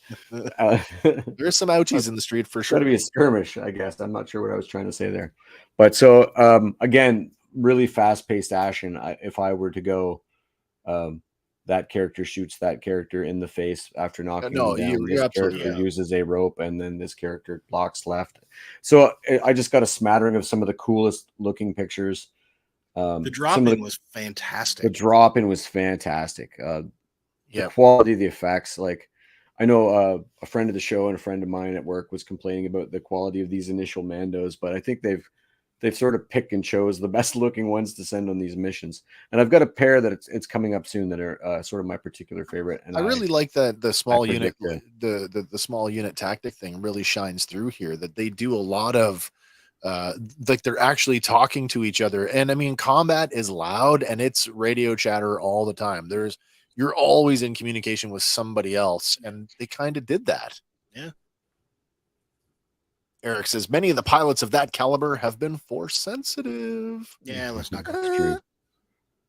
There's some ouchies in the street for sure. Got to be a skirmish, I guess. I'm not sure what I was trying to say there, but so again, really fast-paced action. If I were to go, that character shoots that character in the face after knocking him down. This character uses a rope, and then this character blocks left. So I just got a smattering of some of the coolest looking pictures. The drop-in was fantastic. The drop-in was fantastic. The quality of the effects. Like I know a friend of the show and a friend of mine at work was complaining about the quality of these initial Mandos, but I think they've sort of picked and chose the best looking ones to send on these missions. And I've got a pair that it's coming up soon that are sort of my particular favorite. And I really like that the small unit, the small unit tactic thing really shines through here, that they do a lot of like they're actually talking to each other. And I mean, combat is loud and it's radio chatter all the time. You're always in communication with somebody else, and they kind of did that. Yeah. Eric says many of the pilots of that caliber have been force sensitive. Yeah, let's not go. It's true.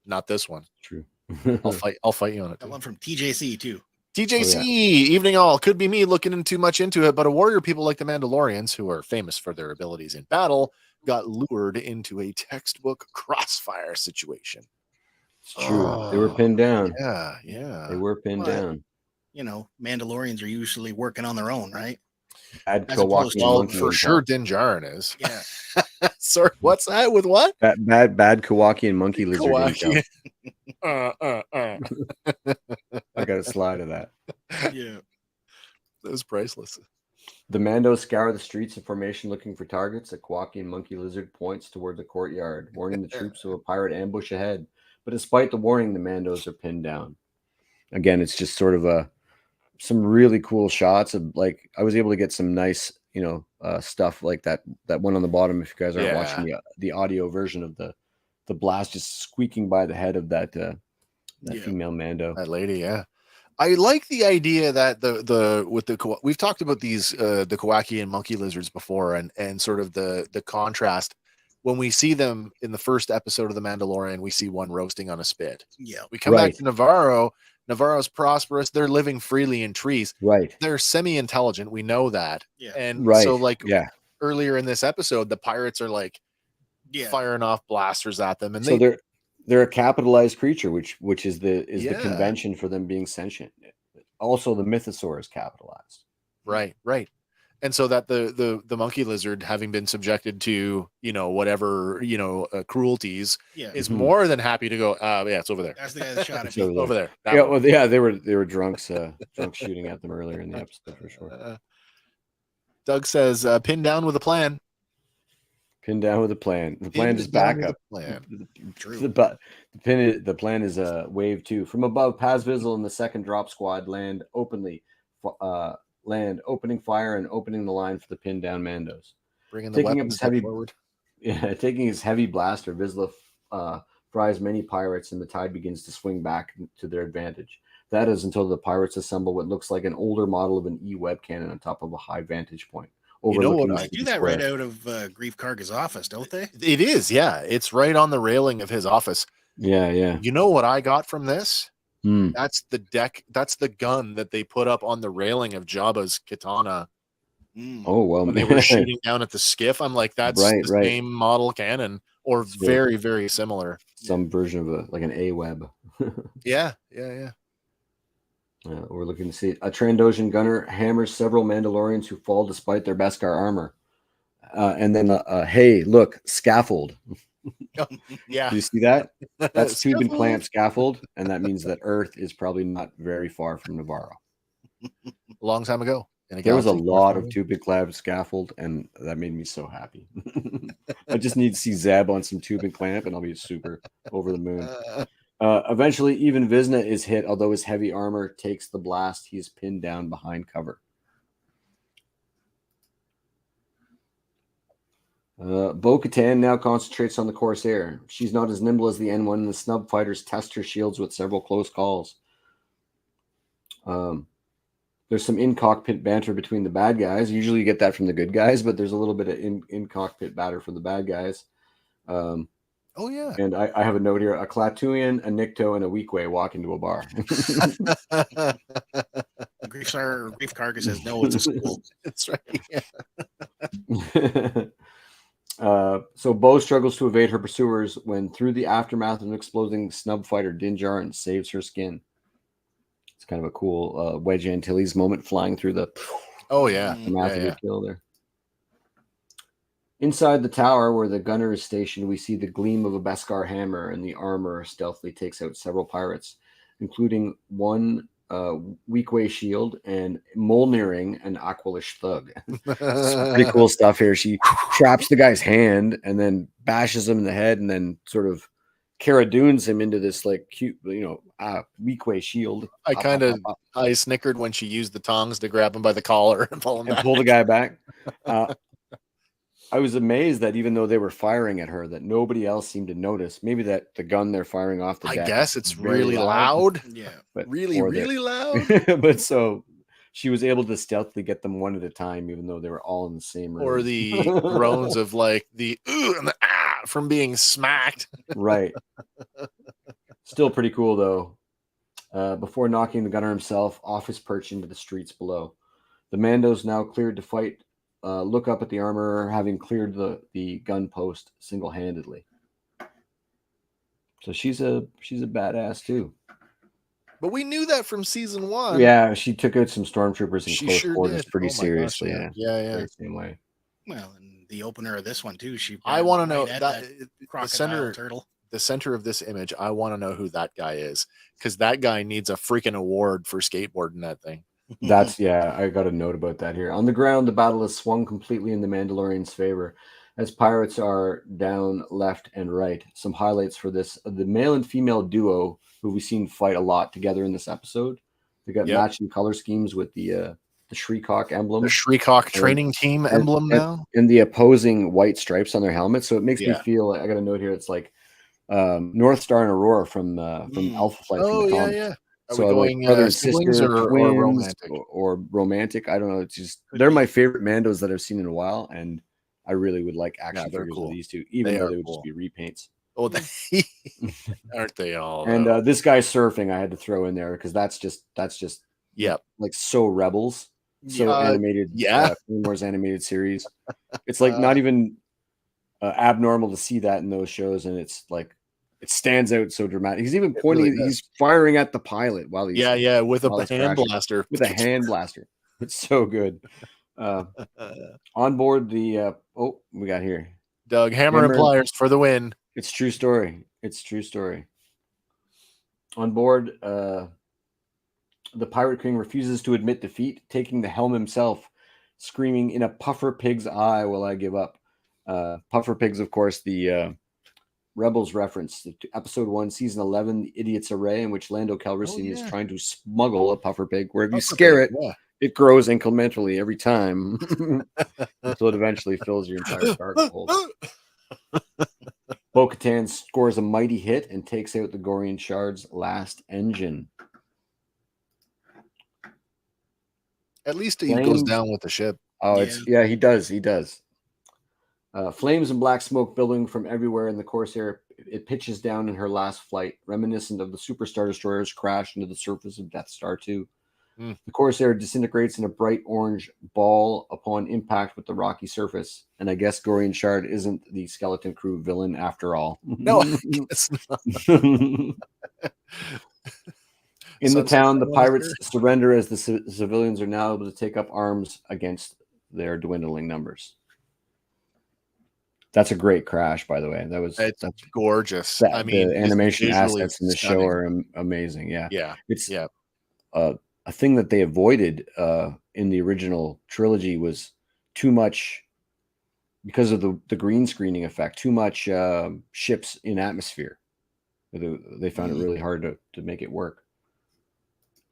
Not this one. True. I'll fight you on it. That one from TJC too. TJC, evening all. Could be me looking too much into it, but a warrior people like the Mandalorians, who are famous for their abilities in battle, got lured into a textbook crossfire situation. It's true. They were pinned down. Yeah. They were pinned down. You know, Mandalorians are usually working on their own, right? Bad As opposed to- Well, for sure, Din Djarin is. Yeah. Sorry, what's that? With what? Bad Kawaki and monkey lizard. Kawaki. I got a slide of that. Yeah. That was priceless. The Mandos scour the streets in formation looking for targets. A Kawaki and monkey lizard points toward the courtyard, warning the troops of a pirate ambush ahead. But despite the warning, the Mandos are pinned down. Again, it's just sort of some really cool shots of, like, I was able to get some nice, stuff like that one on the bottom. If you guys aren't watching the audio version of the blast just squeaking by the head of that female Mando. That lady, yeah. I like the idea that we've talked about these the Kawaki and monkey lizards before, and sort of the contrast when we see them in the first episode of The Mandalorian. We see one roasting on a spit. Yeah. We come back to Navarro. Navarro's prosperous. They're living freely in trees. Right. They're semi-intelligent. We know that. Yeah. And so earlier in this episode, the pirates are like firing off blasters at them, and so they're a capitalized creature, which is the convention for them being sentient. Also, the mythosaur is capitalized. Right. And so that the monkey lizard, having been subjected to whatever cruelties, is more than happy to go. It's over there. That's the guy that shot at me. Over there. They were drunks shooting at them earlier in the episode for sure. Doug says, "Pinned down with a plan." Pinned down with a plan. The plan is backup. True. The plan is wave 2 from above. Paz Vizsla and the second drop squad land opening fire and opening the line for the pinned down Mandos. Bringing the weapons forward. Yeah, taking his heavy blaster, Vizsla fries many pirates, and the tide begins to swing back to their advantage. That is until the pirates assemble what looks like an older model of an E-web cannon on top of a high vantage point. They do that right out of Grief Karga's office, don't they? It is, yeah. It's right on the railing of his office. Yeah. You know what I got from this? That's the deck. That's the gun that they put up on the railing of Jabba's katana. Oh, well, when they were shooting down at the skiff. I'm like, that's the same model cannon, or very, very similar. Some version of an A-web. Yeah. We're looking to see a Trandoshan gunner hammers several Mandalorians who fall despite their Beskar armor. And then, hey, look, scaffold. Yeah. Do you see that? That's tube and clamp scaffold, and that means that Earth is probably not very far from Navarro. A long time ago. There was a lot of tube and clamp scaffold, and that made me so happy. I just need to see Zeb on some tube and clamp, and I'll be super over the moon. Eventually, even Vizsla is hit, although his heavy armor takes the blast. He's pinned down behind cover. Bo-Katan now concentrates on the Corsair. She's not as nimble as the N1, and the snub fighters test her shields with several close calls. There's some in-cockpit banter between the bad guys. Usually you get that from the good guys, but there's a little bit of in-cockpit banter from the bad guys. Oh, yeah. And I have a note here. A Klaatuian, a Nikto, and a Weequay walk into a bar. Grief Karga says, no, it's a school. That's right. Yeah. So Bo struggles to evade her pursuers when, through the aftermath of an exploding snub fighter, Din Djarin saves her skin. It's kind of a cool Wedge Antilles moment flying through the... Oh, yeah. Massive kill there. Inside the tower where the gunner is stationed, we see the gleam of a Beskar hammer, and the armor stealthily takes out several pirates, including one Weequay shield and Molniring, an Aqualish thug. Pretty cool stuff here. She traps the guy's hand and then bashes him in the head, and then sort of Cara Dunes him into this like cute, Weequay shield. I snickered when she used the tongs to grab him by the collar and pull him back. Pull the guy back. I was amazed that even though they were firing at her, that nobody else seemed to notice. Maybe that the gun they're firing off the I deck guess is it's very really loud. Yeah. but Really, or that really loud. but so she was able to stealthily get them one at a time, even though they were all in the same room. Or the groans of like the ooh and the ah from being smacked. Right. Still pretty cool though. Before knocking the gunner himself off his perch into the streets below. The Mandos now cleared to fight. Look up at the armorer, having cleared the gun post single-handedly. So she's a badass too. But we knew that from season 1. Yeah, she took out some stormtroopers in She close sure quarters did. pretty Oh my gosh, seriously. yeah. Yeah. Very same way. Well, and the opener of this one too. She. I want to know at that the crocodile turtle. The center of this image. I want to know who that guy is, because that guy needs a freaking award for skateboarding that thing. That's I got a note about that here. On the ground, the battle is swung completely in the Mandalorian's favor, as pirates are down left and right. Some highlights for this: the male and female duo who we've seen fight a lot together in this episode. They got matching color schemes with the Shriek-Hawk emblem, the Shriek-Hawk training team emblem now, and the opposing white stripes on their helmets. So it makes me feel. I got a note here. It's like North Star and Aurora from Alpha Flight. Oh from the yeah, comics. yeah. Are So we going brother and siblings sister, or twins, romantic? or romantic. I don't know. It's just they're my favorite Mandos that I've seen in a while, and I really would like action figures cool. of these two, even They though are they would cool. just be repaints. Oh, aren't they all? And this guy surfing, I had to throw in there because that's just like so Rebels, so animated. Clone Wars animated series. It's like not even abnormal to see that in those shows, and it's like. It stands out so dramatic. He's even pointing. Really he's firing at the pilot while he's with a hand blaster. With a hand blaster. It's so good. On board the we got here. Doug, hammer and pliers for the win. It's true story. It's true story. On board, the Pirate King refuses to admit defeat, taking the helm himself, screaming in a puffer pig's eye, "Will I give up?" Puffer pigs, of course, the Rebels reference to episode 1, season 11, The Idiot's Array, in which Lando Calrissian is trying to smuggle a puffer pig, where if you scare it, it grows incrementally every time until it eventually fills your entire cargo hold. Bo-Katan scores a mighty hit and takes out the Gorian Shard's last engine. At least he goes down with the ship. Oh, he does. He does. Flames and black smoke billowing from everywhere in the Corsair. It pitches down in her last flight, reminiscent of the Superstar Destroyer's crash into the surface of Death Star 2. The Corsair disintegrates in a bright orange ball upon impact with the rocky surface. And I guess Gorian Shard isn't the Skeleton Crew villain after all. No, it's not. In the town, the pirates surrender as the civilians are now able to take up arms against their dwindling numbers. That's a great crash, by the way. That's gorgeous. I mean, the animation assets in the show are amazing. It's a thing that they avoided in the original trilogy was too much, because of the green screening effect, too much ships in atmosphere. They found it really hard to make it work.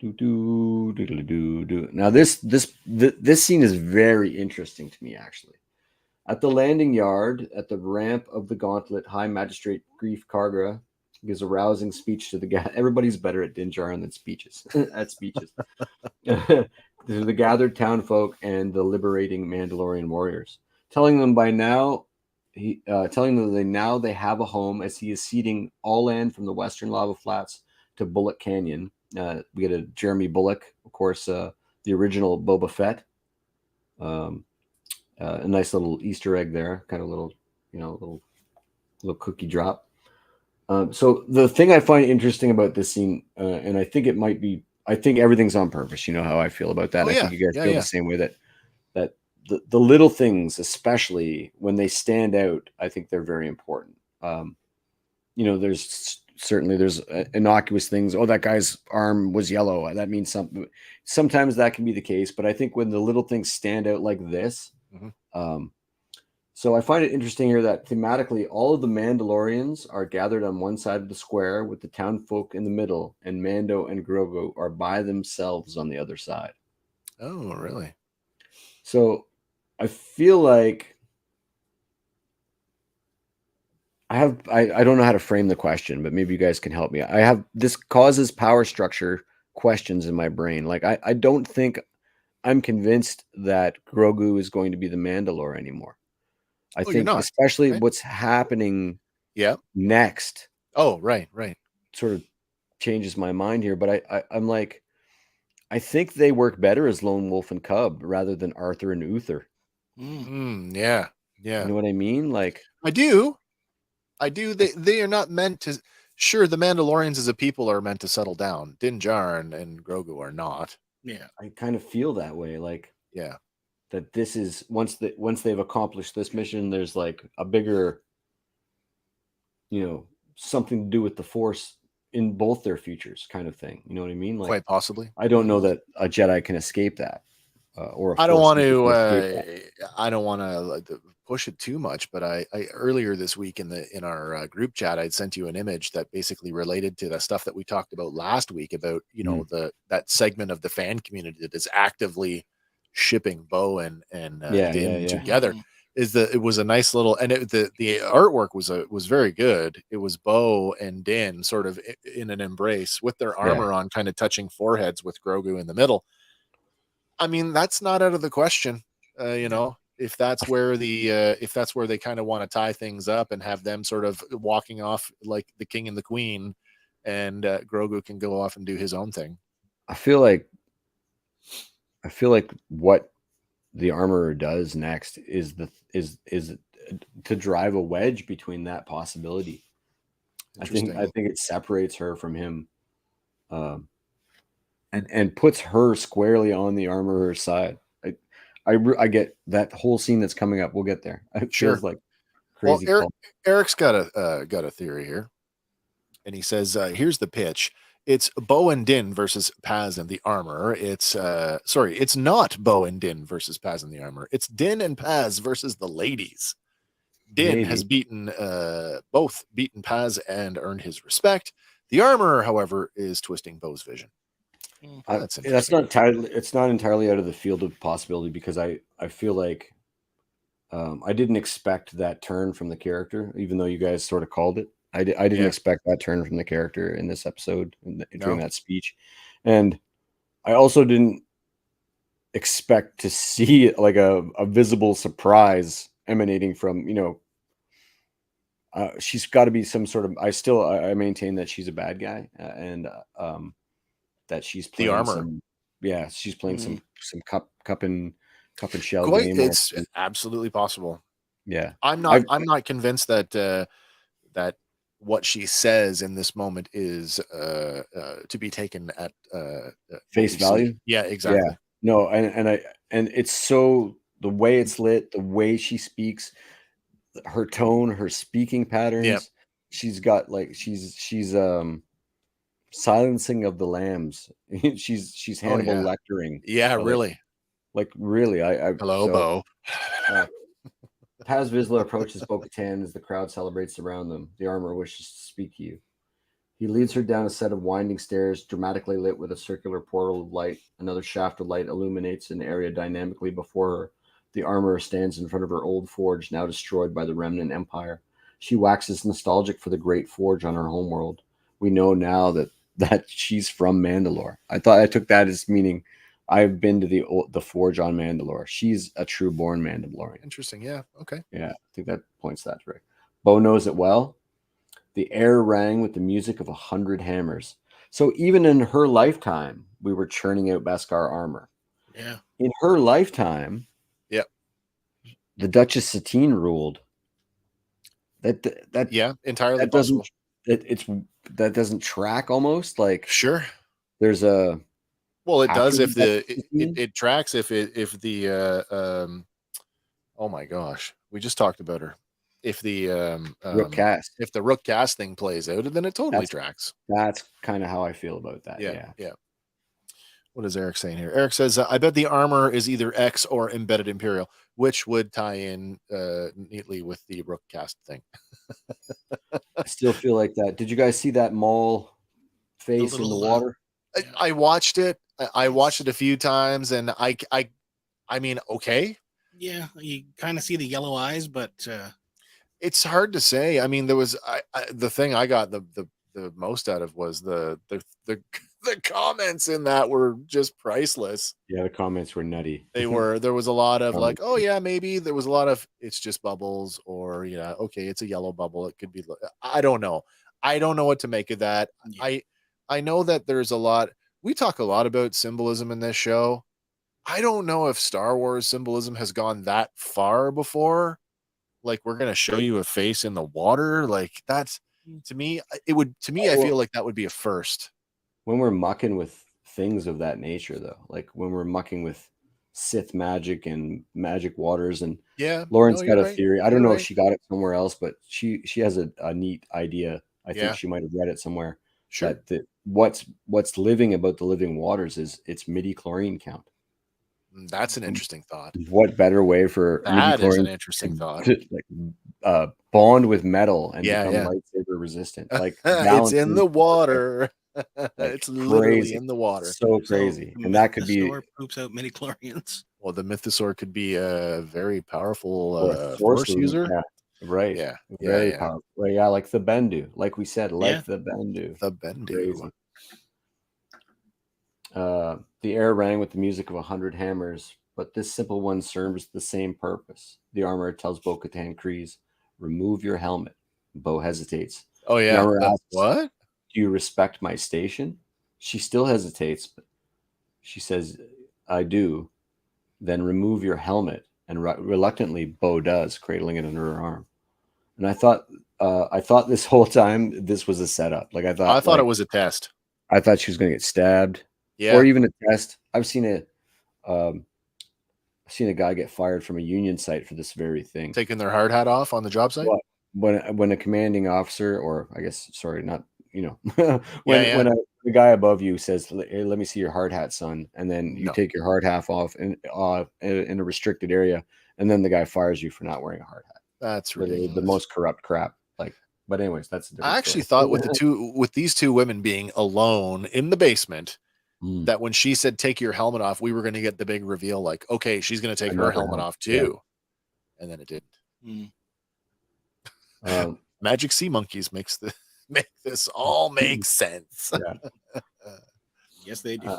Now this scene is very interesting to me, actually. At the landing yard, at the ramp of the Gauntlet, High Magistrate Grief Karga gives a rousing speech to the everybody's better at Din Djarin than speeches. At speeches. To the gathered townfolk and the liberating Mandalorian warriors, telling them they have a home, as he is ceding all land from the Western Lava Flats to Bullock Canyon. We get a Jeremy Bullock, of course, the original Boba Fett. A nice little Easter egg there, kind of little cookie drop. So the thing I find interesting about this scene, and I think I think everything's on purpose. You know how I feel about that. I think you guys feel the same way, that the little things, especially when they stand out, I think they're very important. There's innocuous things. Oh, that guy's arm was yellow. That means something. Sometimes that can be the case, but I think when the little things stand out like this, so I find it interesting here that thematically all of the Mandalorians are gathered on one side of the square with the townfolk in the middle, and Mando and Grogu are by themselves on the other side. Oh, really? So I feel like I don't know how to frame the question, but maybe you guys can help me. This causes power structure questions in my brain. Like I don't think I'm convinced that Grogu is going to be the Mandalore anymore. I Oh, you're think not. especially Okay. what's happening Yeah. next Oh, right. sort of changes my mind here. But I'm like, I think they work better as Lone Wolf and Cub rather than Arthur and Uther. Yeah. You know what I mean? Like, I do. They are not meant to. Sure, the Mandalorians as a people are meant to settle down. Din Djarin and Grogu are not. Yeah. I kind of feel that way. Like, Yeah. that this is once they've accomplished this mission, there's like a bigger, something to do with the Force in both their futures, kind of thing. You know what I mean? Like, Quite possibly. I don't know that a Jedi can escape that, or a I don't Force want user to. can escape that. I don't want to push it too much, but I earlier this week in our group chat, I'd sent you an image that basically related to the stuff that we talked about last week about that segment of the fan community that is actively shipping Bo and Din together. It was a nice little, and the artwork was very good. It was Bo and Din sort of in an embrace with their armor on, kind of touching foreheads with Grogu in the middle. I mean, that's not out of the question. If that's where they kind of want to tie things up and have them sort of walking off like the king and the queen, and Grogu can go off and do his own thing. I feel like what the armorer does next is to drive a wedge between that possibility. I think it separates her from him, and puts her squarely on the armorer's side. I get that whole scene that's coming up. We'll get there. It feels like crazy. Well, Eric's got a theory here, and he says, "Here's the pitch. It's Bo and Din versus Paz and the Armorer. It's not Bo and Din versus Paz and the Armorer. It's Din and Paz versus the ladies. Din has beaten Paz and earned his respect. The Armorer, however, is twisting Bo's vision." That's not entirely. It's not entirely out of the field of possibility, because I feel like I didn't expect that turn from the character, even though you guys sort of called it. I didn't expect that turn from the character in this episode during that speech, and I also didn't expect to see like a visible surprise emanating from she's got to be some sort of. I maintain that she's a bad guy, and that she's playing the Armorer. She's playing some cup and shell game. It's absolutely possible. Yeah, I'm not convinced that what she says in this moment is to be taken at face value. Yeah, exactly. Yeah. No, and it's so, the way it's lit, the way she speaks, her tone, her speaking patterns. Yep. She's got like she's silencing of the lambs. she's Hannibal Lectering. Yeah, really. Like really, hello, Bo. Paz Vizsla approaches Bo-Katan as the crowd celebrates around them. The armorer wishes to speak to you. He leads her down a set of winding stairs, dramatically lit with a circular portal of light. Another shaft of light illuminates an area dynamically before her. The armorer stands in front of her old forge, now destroyed by the remnant empire. She waxes nostalgic for the great forge on her homeworld. We know now that she's from Mandalore. I took that as meaning I've been to the forge on Mandalore. She's a true born Mandalorian. Interesting. Yeah. Okay. Yeah, I think that points that right. Bo knows it well. The air rang with the music of 100 hammers. So even in her lifetime, we were churning out Beskar armor. Yeah. In her lifetime, the Duchess Satine ruled. That entirely possible. That doesn't track almost like. Sure. There's a. Well, it does if it tracks if the oh my gosh, we just talked about her. If the Rook cast, if the Rook cast thing plays out, then it totally tracks. That's kind of how I feel about that. Yeah. What is Eric saying here? Eric says, I bet the armor is either X or embedded Imperial, which would tie in neatly with the Rook cast thing. I still feel like that. Did you guys see that Maul face in the water? I watched it. I watched it a few times, and I mean, okay. Yeah, you kind of see the yellow eyes, but It's hard to say. I mean, there was the thing I got the most out of was the the comments in that were just priceless. Yeah, the comments were nutty. They were. There was a lot of like, Um, oh yeah, maybe. There was a lot of it's just bubbles, or okay, it's a yellow bubble. It could be. I don't know. I don't know what to make of that. Yeah. I know that there's a lot. We talk a lot about symbolism in this show. I don't know if Star Wars symbolism has gone that far before. Like, we're gonna show you a face in the water. Like, that's to me. It would to me. I feel like that would be a first. when we're mucking with things of that nature, though, like when we're mucking with Sith magic and magic waters, and Yeah, Lauren's no, got you're a right. theory. I don't You're know right. if she got it somewhere else, but she has a neat idea. I Yeah. think she might have read it somewhere. Sure. That what's living about the living waters is its midi-chlorine count. That's an interesting thought. What better way for That is an midi-chlorine interesting thought. to bond with metal and Yeah, become yeah. lightsaber resistant? Like It's in balancing the water. like It's literally crazy. in the water. So crazy. And that could be Mythosaur poops out midi chlorians. Well, the mythosaur could be a very powerful or a force user. user. Yeah, right. Yeah, Very yeah. powerful. Well, yeah, like the Bendu. Like we said, like Yeah. the Bendu. The Bendu. Crazy. The air rang with the music of 100 hammers, but this simple one serves the same purpose. The armorer tells Bo-Katan Kryze, remove your helmet. Bo hesitates. Oh The yeah. armorer asks, What? do you respect my station? She still hesitates, but she says, I do. Then remove your helmet. And reluctantly, Bo does, cradling it under her arm. And I thought this whole time this was a setup. Like I thought it was a test. I thought she was going to get stabbed, Yeah. or even a test. I've seen a guy get fired from a union site for this very thing. Taking their hard hat off on the job site. When a commanding officer, or I guess, sorry, not when Yeah. when the guy above you says, hey, let me see your hard hat, son, and then you No. take your hard hat off in a restricted area, and then the guy fires you for not wearing a hard hat. That's Literally ridiculous. the most corrupt crap. Like, but anyways, that's a different I actually story. thought with these two women being alone in the basement, Mm. that when she said take your helmet off, we were going to get the big reveal. Like, okay, she's going to take her Another helmet helmet, off too, and then it didn't. Magic sea monkeys make this all make sense. Yeah. Yes, they do.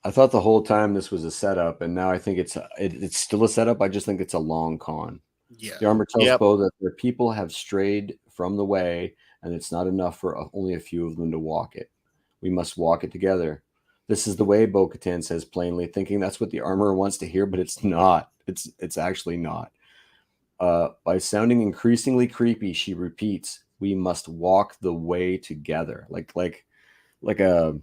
I thought the whole time this was a setup, and now I think it's still a setup. I just think it's a long con. Yeah. The armor tells Yep. Bo that their people have strayed from the way, and it's not enough for only a few of them to walk it. We must walk it together. This is the way, Bo-Katan says plainly, thinking that's what the armorer wants to hear, but it's not. It's actually not. By sounding increasingly creepy, she repeats, "We must walk the way together," like a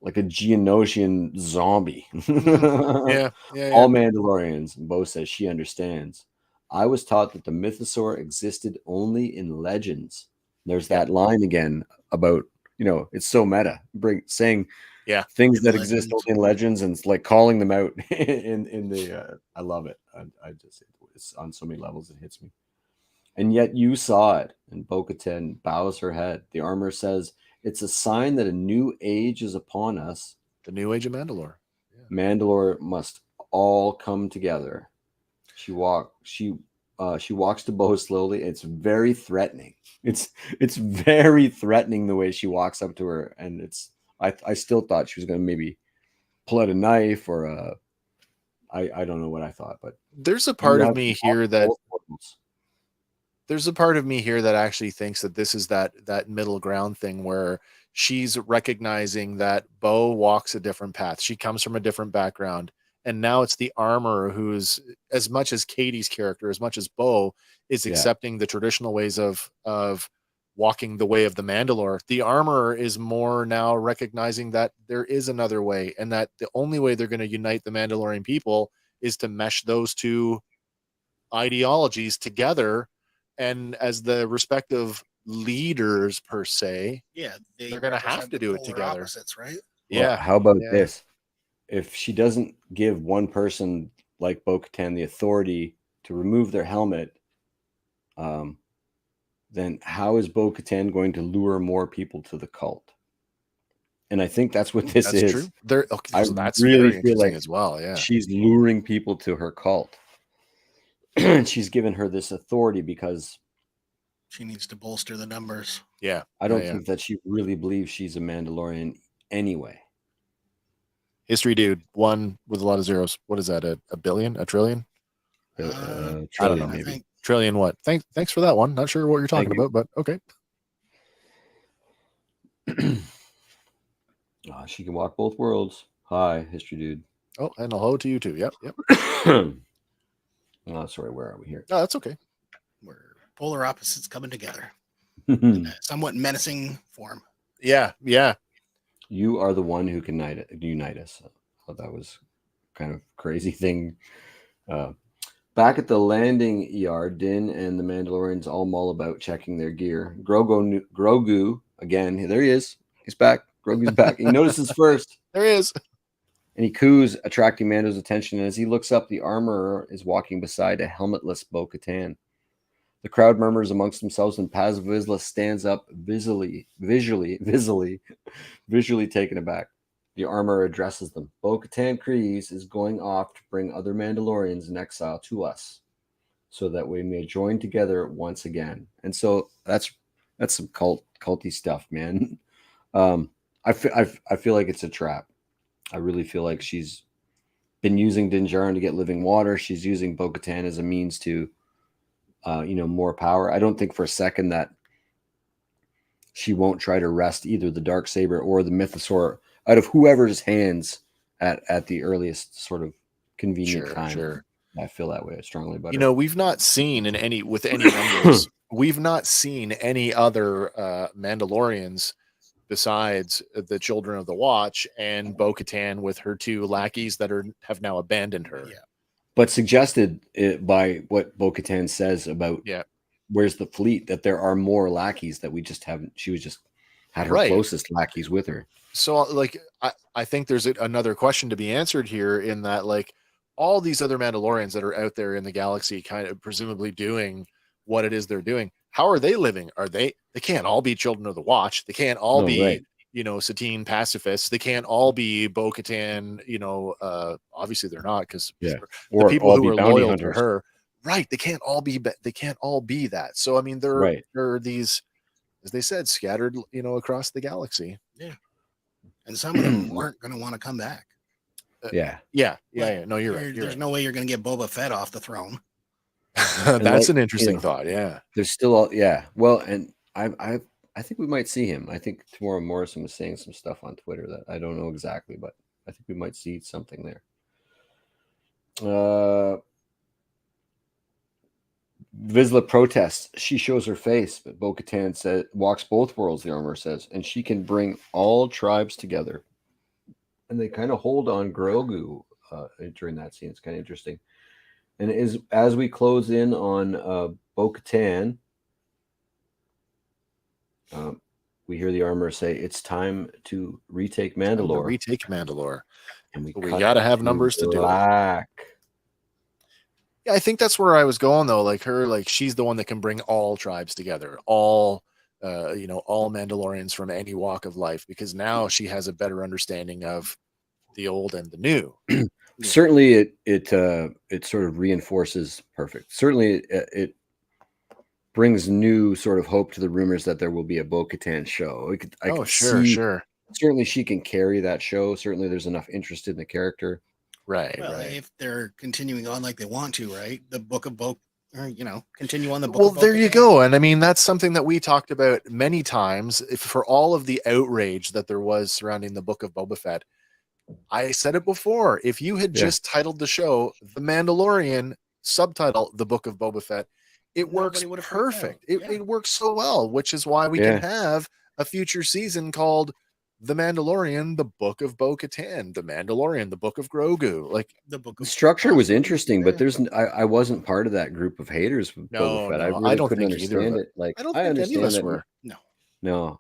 Geonosian zombie. Yeah. All Mandalorians. Bo says she understands. I was taught that the mythosaur existed only in legends. There's that line again about, it's so meta, saying things that exist only in legends, and it's like calling them out in the I love it. I just, it's on so many levels, it hits me. And yet you saw it. And Bo-Katan bows her head. The armor says, it's a sign that a new age is upon us. The new age of Mandalore. Yeah. Mandalore must all come together. She walks to Bo slowly. It's very threatening. It's very threatening the way she walks up to her, and I still thought she was going to maybe pull out a knife or I don't know what I thought, but there's a part of me here that actually thinks that this is that middle ground thing where she's recognizing that Bo walks a different path. She comes from a different background. And now it's the armorer who's, as much as Katie's character, as much as Bo is accepting the traditional ways of walking the way of the Mandalore, the armorer is more now recognizing that there is another way, and that the only way they're going to unite the Mandalorian people is to mesh those two ideologies together. And as the respective leaders per se, they're going to have to do it together. Opposites, right? Well, how about this? If she doesn't give one person like Bo-Katan the authority to remove their helmet, then how is Bo-Katan going to lure more people to the cult? And I think that's what this is. True. That's really very feel like as well. Yeah, she's luring people to her cult. She's given her this authority because She needs to bolster the numbers. Yeah. I don't Yeah. think that she really believes she's a Mandalorian anyway. History dude, one with a lot of zeros. What is that? A billion? A trillion? I Trillion, don't know. maybe. think Trillion what? Thanks for that one. Not sure what you're talking Thank you. about, but okay. She can walk both worlds. Hi, history dude. Oh, and hello to you too. Yep. Oh, sorry, where are we here? No, that's okay. we're polar opposites coming together in a somewhat menacing form. Yeah. You are the one who can unite us. I thought that was kind of crazy thing. Back at the landing yard, Din and the Mandalorians all mull about checking their gear. Grogu, again, there he is. He's back. Grogu's back. He notices first. There he is. And he coos, attracting Mando's attention. And as he looks up, the armorer is walking beside a helmetless Bo-Katan. The crowd murmurs amongst themselves, and Paz Vizsla stands up, visually taken aback. The armorer addresses them. Bo-Katan Kryze is going off to bring other Mandalorians in exile to us, so that we may join together once again. And so that's some culty stuff, man. I feel like it's a trap. I really feel like she's been using Din Djarin to get living water. She's using Bo-Katan as a means to, more power. I don't think for a second that she won't try to wrest either the Darksaber or the Mythosaur out of whoever's hands at the earliest sort of convenient time. Sure. I feel that way strongly about You her. we've not seen any numbers. We've not seen any other Mandalorians besides the Children of the Watch and Bo-Katan with her two lackeys that have now abandoned her. Yeah. But suggested by what Bo-Katan says about where's the fleet, that there are more lackeys that we just haven't. She was just had her closest lackeys with her. So, like, I think there's another question to be answered here in that, like, all these other Mandalorians that are out there in the galaxy kind of presumably doing what it is they're doing. How are they living? They can't all be Children of the Watch. They can't all be, Satine pacifists. They can't all be Bo-Katan, obviously they're not, because the people who are loyal to her, right. They can't all be that. So, I mean, there are these, as they said, scattered, across the galaxy. Yeah. And some of them weren't going to want to come back. Yeah. No, you're right. There's no way you're going to get Boba Fett off the throne. That's an interesting thought. Yeah. There's still well, and I think we might see him. I think Tamora Morrison was saying some stuff on Twitter that I don't know exactly, but I think we might see something there. Vizsla protests. She shows her face, but Bo-Katan walks both worlds, the armor says, and she can bring all tribes together. And they kind of hold on Grogu during that scene. It's kind of interesting. And as we close in on Bo-Katan, we hear the armorer say, "It's time to retake Mandalore." And we got to have numbers to do it. Yeah, I think that's where I was going though. Like her, like she's the one that can bring all tribes together, all Mandalorians from any walk of life, because now she has a better understanding of the old and the new. Certainly, it sort of reinforces Certainly, it brings new sort of hope to the rumors that there will be a Bo-Katan show. Sure. Certainly, she can carry that show. Certainly, there's enough interest in the character. Right. If they're continuing on like they want to, right? The Book of continue on the book. Well, there you go. And I mean, that's something that we talked about many times. For all of the outrage that there was surrounding the Book of Boba Fett, I said it before. If you had just titled the show "The Mandalorian," subtitle "The Book of Boba Fett," it works perfect. It works so well, which is why we can have a future season called "The Mandalorian: The Book of Bo-Katan," "The Mandalorian: The Book of Grogu." Like the book. The structure was interesting, but I wasn't part of that group of haters with Boba Fett. I really couldn't understand it. Like I don't think any of us were. No.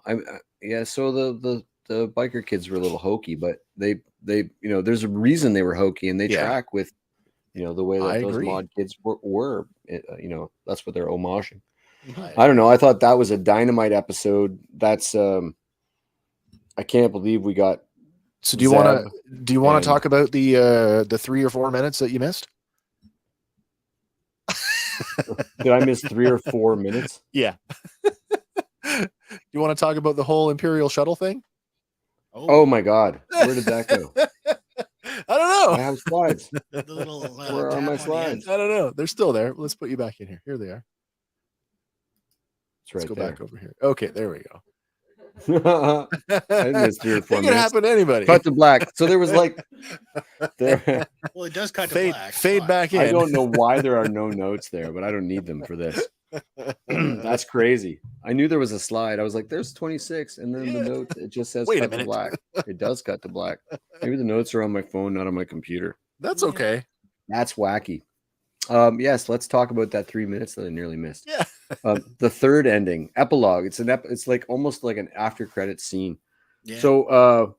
So the biker kids were a little hokey, but they there's a reason they were hokey, and they track with the way that those mod kids were. That's what they're homaging. I don't know. I thought that was a dynamite episode. That's I can't believe we got. So do you want to talk about the 3 or 4 minutes that you missed? Did I miss 3 or 4 minutes? Yeah. You want to talk about the whole Imperial shuttle thing? Oh my God. Where did that go? I don't I know. have slides. The little Where are tap my on the slides? end. I don't know. They're still there. Let's put you back in here. Here they are. It's Let's right go there. back over here. Okay, there we go. I missed 3 or 4 It can minutes. happen to anybody. Cut to black. So there was like there. Well, it does cut to Fade, black. fade but- back in. I don't know why there are no notes there, but I don't need them for this. That's crazy. I knew there was a slide. I was like, "There's 26," and then the Yeah. notes it just says Wait a cut to minute. black. It does cut to black. Maybe the notes are on my phone, not on my computer. That's okay. That's wacky. Yes, let's talk about that 3 minutes that I nearly missed. Yeah. The third ending, epilogue. It's like almost like an after credit scene. Yeah. So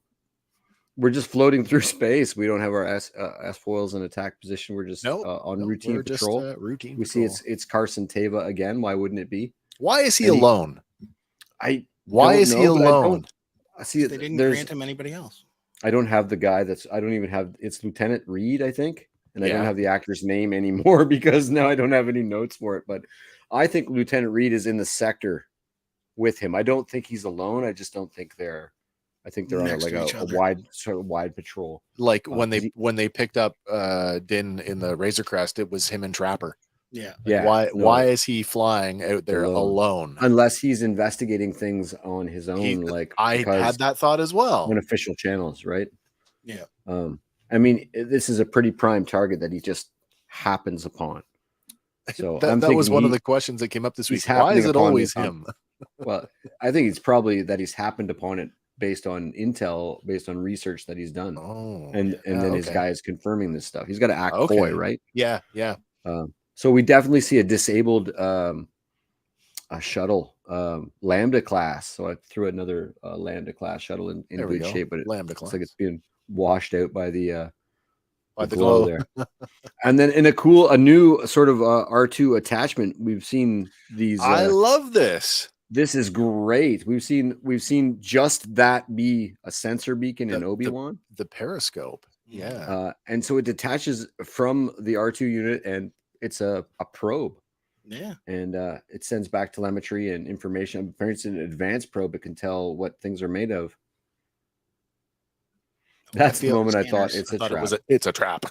we're just floating through space. We don't have our S foils in attack position. We're just on routine we're patrol. Just, routine. We patrol. see it's Carson Teva again. Why wouldn't it be? Why is he and he- alone? Why don't is he know, but alone? I see. they didn't grant him anybody else. I don't have the guy I don't even have. It's Lieutenant Reed, I think, and I don't Yeah. have the actor's name anymore because now I don't have any notes for it. But I think Lieutenant Reed is in the sector with him. I don't think he's alone. I just don't think they're. I think they're on Next like to each a other. wide patrol. Like Because when they picked up Din in the Razor Crest, it was him and Trapper. Yeah. Like, Yeah. why is he flying out there alone? Unless he's investigating things on his own, I had that thought as well. on official channels, right? Yeah. I mean, this is a pretty prime target that he just happens upon. So that was one of the questions that came up this week. he's Why is happening it upon always this, him? Well, I think it's probably that he's happened upon it based on intel, based on research that he's done, Oh, and then his guy is confirming this stuff. He's got to act coy, right? Yeah. So we definitely see a disabled a shuttle, Lambda class. So I threw another Lambda class shuttle in good shape, but it Lambda looks class. like it's being washed out by the glow there. And then in a new sort of R2 attachment, we've seen these. I love this. This is great. We've seen just that be a sensor beacon in Obi-Wan. The periscope. Yeah. And so it detaches from the R2 unit, and it's a probe. Yeah. And it sends back telemetry and information. Apparently it's an advanced probe. It can tell what things are made of. That's the moment I thought it's a trap. It's a trap.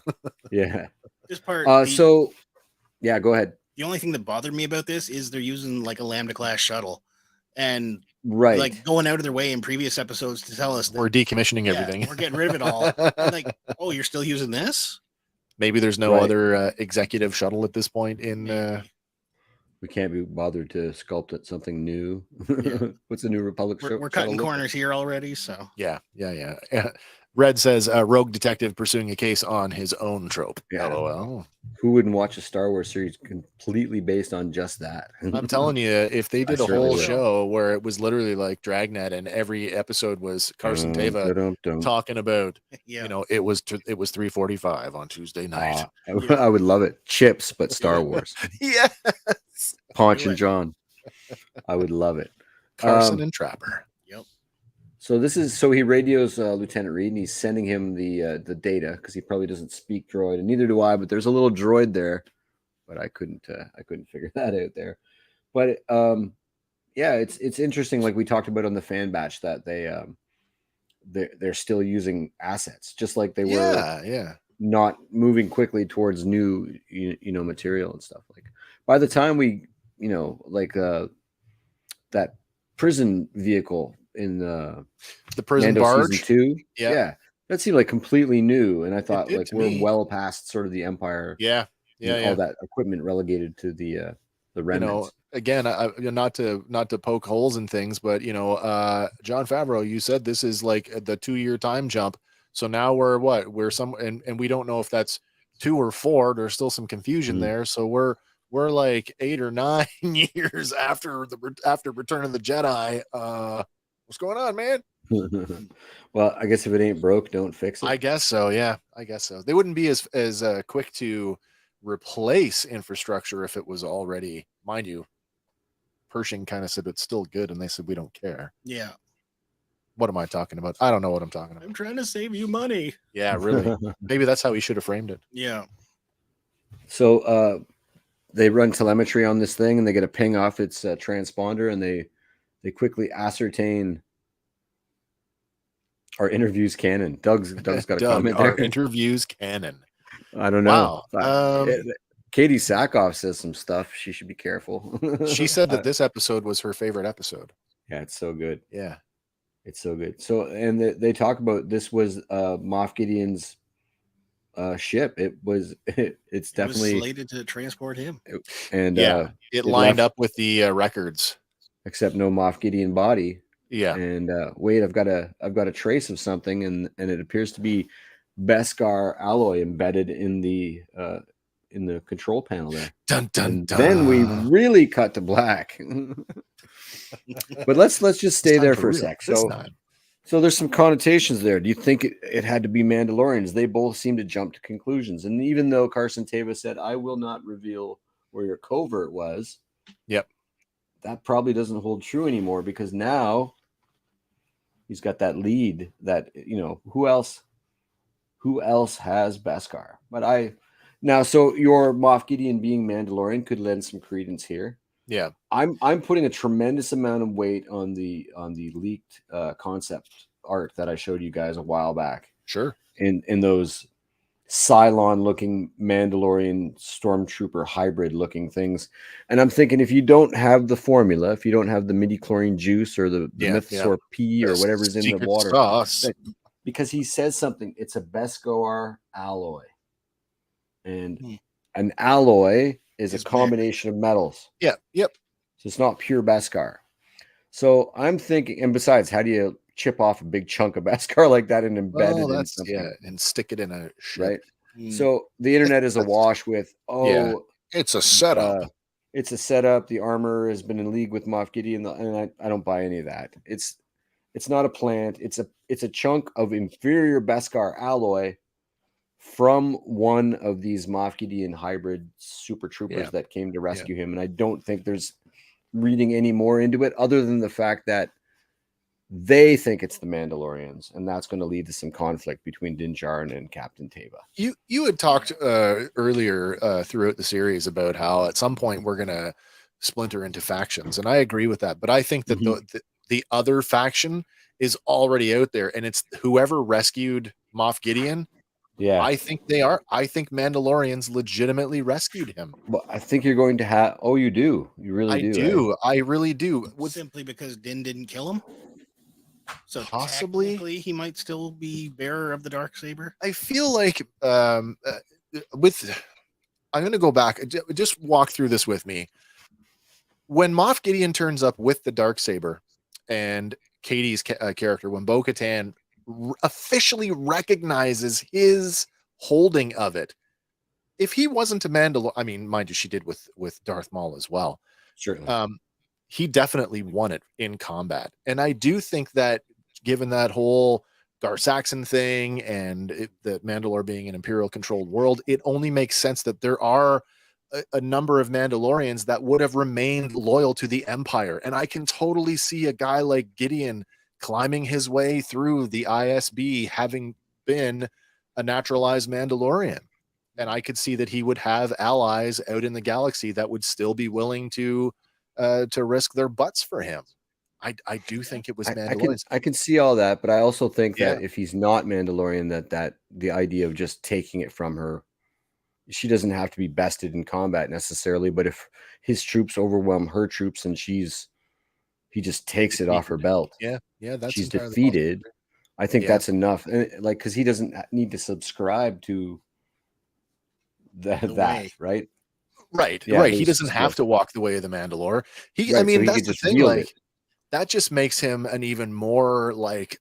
Yeah. This part. Yeah, go ahead. The only thing that bothered me about this is they're using like a Lambda class shuttle, and Right, like going out of their way in previous episodes to tell us that, We're decommissioning everything. we're getting rid of it all. And like, oh, you're still using this? Maybe there's no Right. other executive shuttle at this point in. Maybe. we can't be bothered to sculpt it something new. Yeah. What's the new Republic? We're cutting corners here already. So Yeah. Red says rogue detective pursuing a case on his own trope. Yeah. LOL. Who wouldn't watch a Star Wars series completely based on just that? I'm telling you, if they did a certainly whole will. show where it was literally like Dragnet and every episode was Carson Teva talking about, yeah, it was 3:45 on Tuesday night. I would love it. Chips, but Star Wars. Yes. Paunch Do and it. John. I would love it. Carson and Trapper. So he radios Lieutenant Reed, and he's sending him the data because he probably doesn't speak droid, and neither do I. But there's a little droid there, but I couldn't figure that out there. But yeah, it's interesting. Like we talked about on the fan batch, that they're still using assets, just like they were. Not moving quickly towards new material and stuff. Like by the time we that prison vehicle in the prison Mando barge season 2, yeah, that seemed like completely new, and I thought did like to we're me. well past sort of the Empire, all that equipment relegated to the remnants. Again, not to poke holes in things, but John Favreau, you said this is like the 2-year time jump. So now we're and we don't know if that's 2 or 4. There's still some confusion there. So we're like 8 or 9 years after Return of the Jedi. What's going on, man? Well, I guess if it ain't broke, don't fix it. I guess so. Yeah, I guess so. They wouldn't be as quick to replace infrastructure if it was already, mind you. Pershing kind of said it's still good, and they said we don't care. Yeah. What am I talking about? I don't know what I'm talking about. I'm trying to save you money. Yeah, really. Maybe that's how he should have framed it. Yeah. So they run telemetry on this thing, and they get a ping off its transponder, and they quickly ascertain our interviews canon. Doug's got a Doug, comment our there. interviews canon. I don't know. Wow. Katie Sackhoff says some stuff. She should be careful. She said that this episode was her favorite episode. Yeah, it's so good. Yeah. It's so good. So, and they talk about this was Moff Gideon's ship. It's definitely slated to transport him. And it lined up with the records, except no Moff Gideon body. Yeah. And wait, I've got a trace of something, and it appears to be Beskar alloy embedded in the control panel there. Dun dun and dun. Then we really cut to black. But let's just stay there for a sec. So there's some connotations there. Do you think it had to be Mandalorians? They both seem to jump to conclusions. And even though Carson Teva said, I will not reveal where your covert was. Yep. That probably doesn't hold true anymore, because now he's got that lead that, who else has Beskar? So your Moff Gideon being Mandalorian could lend some credence here. Yeah. I'm putting a tremendous amount of weight on the leaked concept art that I showed you guys a while back. Sure. In those Cylon looking Mandalorian stormtrooper hybrid looking things. And I'm thinking, if you don't have the formula, if you don't have the midi-chlorian juice or the Mythosaur P or whatever's in the water, because he says something, it's a Beskar alloy. And an alloy is a combination of metals. Yeah. Yep. So it's not pure Beskar. So I'm thinking, and besides, how do you chip off a big chunk of Beskar like that and embed it in something? Yeah, and stick it in a ship. Right. So the internet is awash with, it's a setup. It's a setup. The armor has been in league with Moff Gideon, and I don't buy any of that. It's not a plant. It's a chunk of inferior Beskar alloy from one of these Moff Gideon hybrid super troopers that came to rescue him. And I don't think there's reading any more into it other than the fact that they think it's the Mandalorians, and that's going to lead to some conflict between Din Djarin and Captain Teva. You had talked earlier throughout the series about how at some point we're going to splinter into factions, and I agree with that. But I think that the other faction is already out there, and it's whoever rescued Moff Gideon. Yeah, I think they are. I think Mandalorians legitimately rescued him. Well, I think you're going to have. Oh, you do. You really do. I do. I really do. Simply because Din didn't kill him. So possibly he might still be bearer of the Darksaber. I feel like I'm going to go back. Just walk through this with me. When Moff Gideon turns up with the Darksaber and Katie's character, when Bo-Katan officially recognizes his holding of it, if he wasn't a Mandalorian, I mean, mind you, she did with Darth Maul as well. Certainly. He definitely won it in combat. And I do think that given that whole Gar Saxon thing and the Mandalore being an Imperial controlled world, it only makes sense that there are a number of Mandalorians that would have remained loyal to the Empire. And I can totally see a guy like Gideon climbing his way through the ISB, having been a naturalized Mandalorian. And I could see that he would have allies out in the galaxy that would still be willing to risk their butts for him. I do think it was Mandalorians. I can see all that, but I also think that if he's not Mandalorian, that the idea of just taking it from her, she doesn't have to be bested in combat necessarily, but if his troops overwhelm her troops and he just takes it off her belt. Yeah, that's she's defeated. Possible. I think that's enough. And because he doesn't need to subscribe to that, right? Right. He doesn't have to walk the way of the Mandalore. That's the thing. That just makes him an even more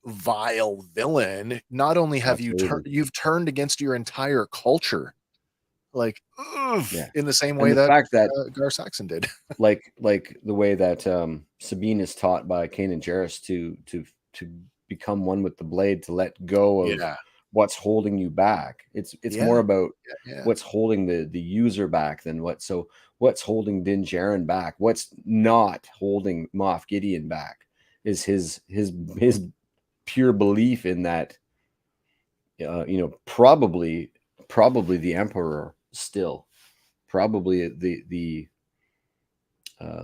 vile villain. Not only have you've turned against your entire culture, in the same way that Gar Saxon did. like the way that Sabine is taught by Kanan Jarrus to become one with the blade, to let go of what's holding you back. It's more about what's holding the user back than what's holding Din Djarin back. What's not holding Moff Gideon back is his pure belief in that probably the Emperor still probably the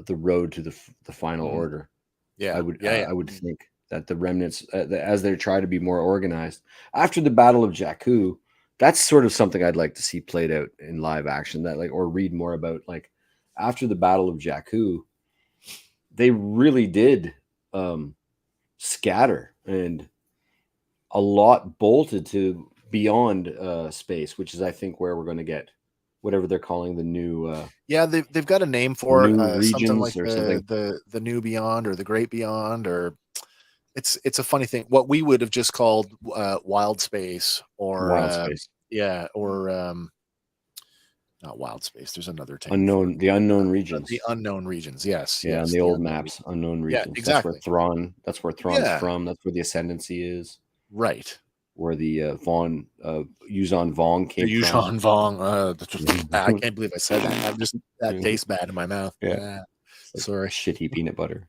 road to the final order. Yeah, I would yeah. I would think that the remnants, as they try to be more organized after the Battle of Jakku, that's sort of something I'd like to see played out in live action. That like, or read more about, like after the Battle of Jakku, they really did scatter, and a lot bolted to beyond space, which is I think where we're going to get whatever they're calling the new yeah, they've got a name for new it, something like regions or something. the new beyond or the great beyond, or it's a funny thing. What we would have just called wild space, or Wild space. yeah, or not wild space. There's another term. Unknown, the unknown regions. The unknown regions. Yes. Yeah, yes, on the old maps, unknown regions. Yeah, exactly. That's where Thrawn's Yeah. from. That's where the Ascendancy is. Right. Where the Vaughn, Yuzon Vong came The from. Yuzon Vong. I can't believe I said that. I'm just that tastes bad in my mouth. Yeah. Like sorry. Shitty peanut butter.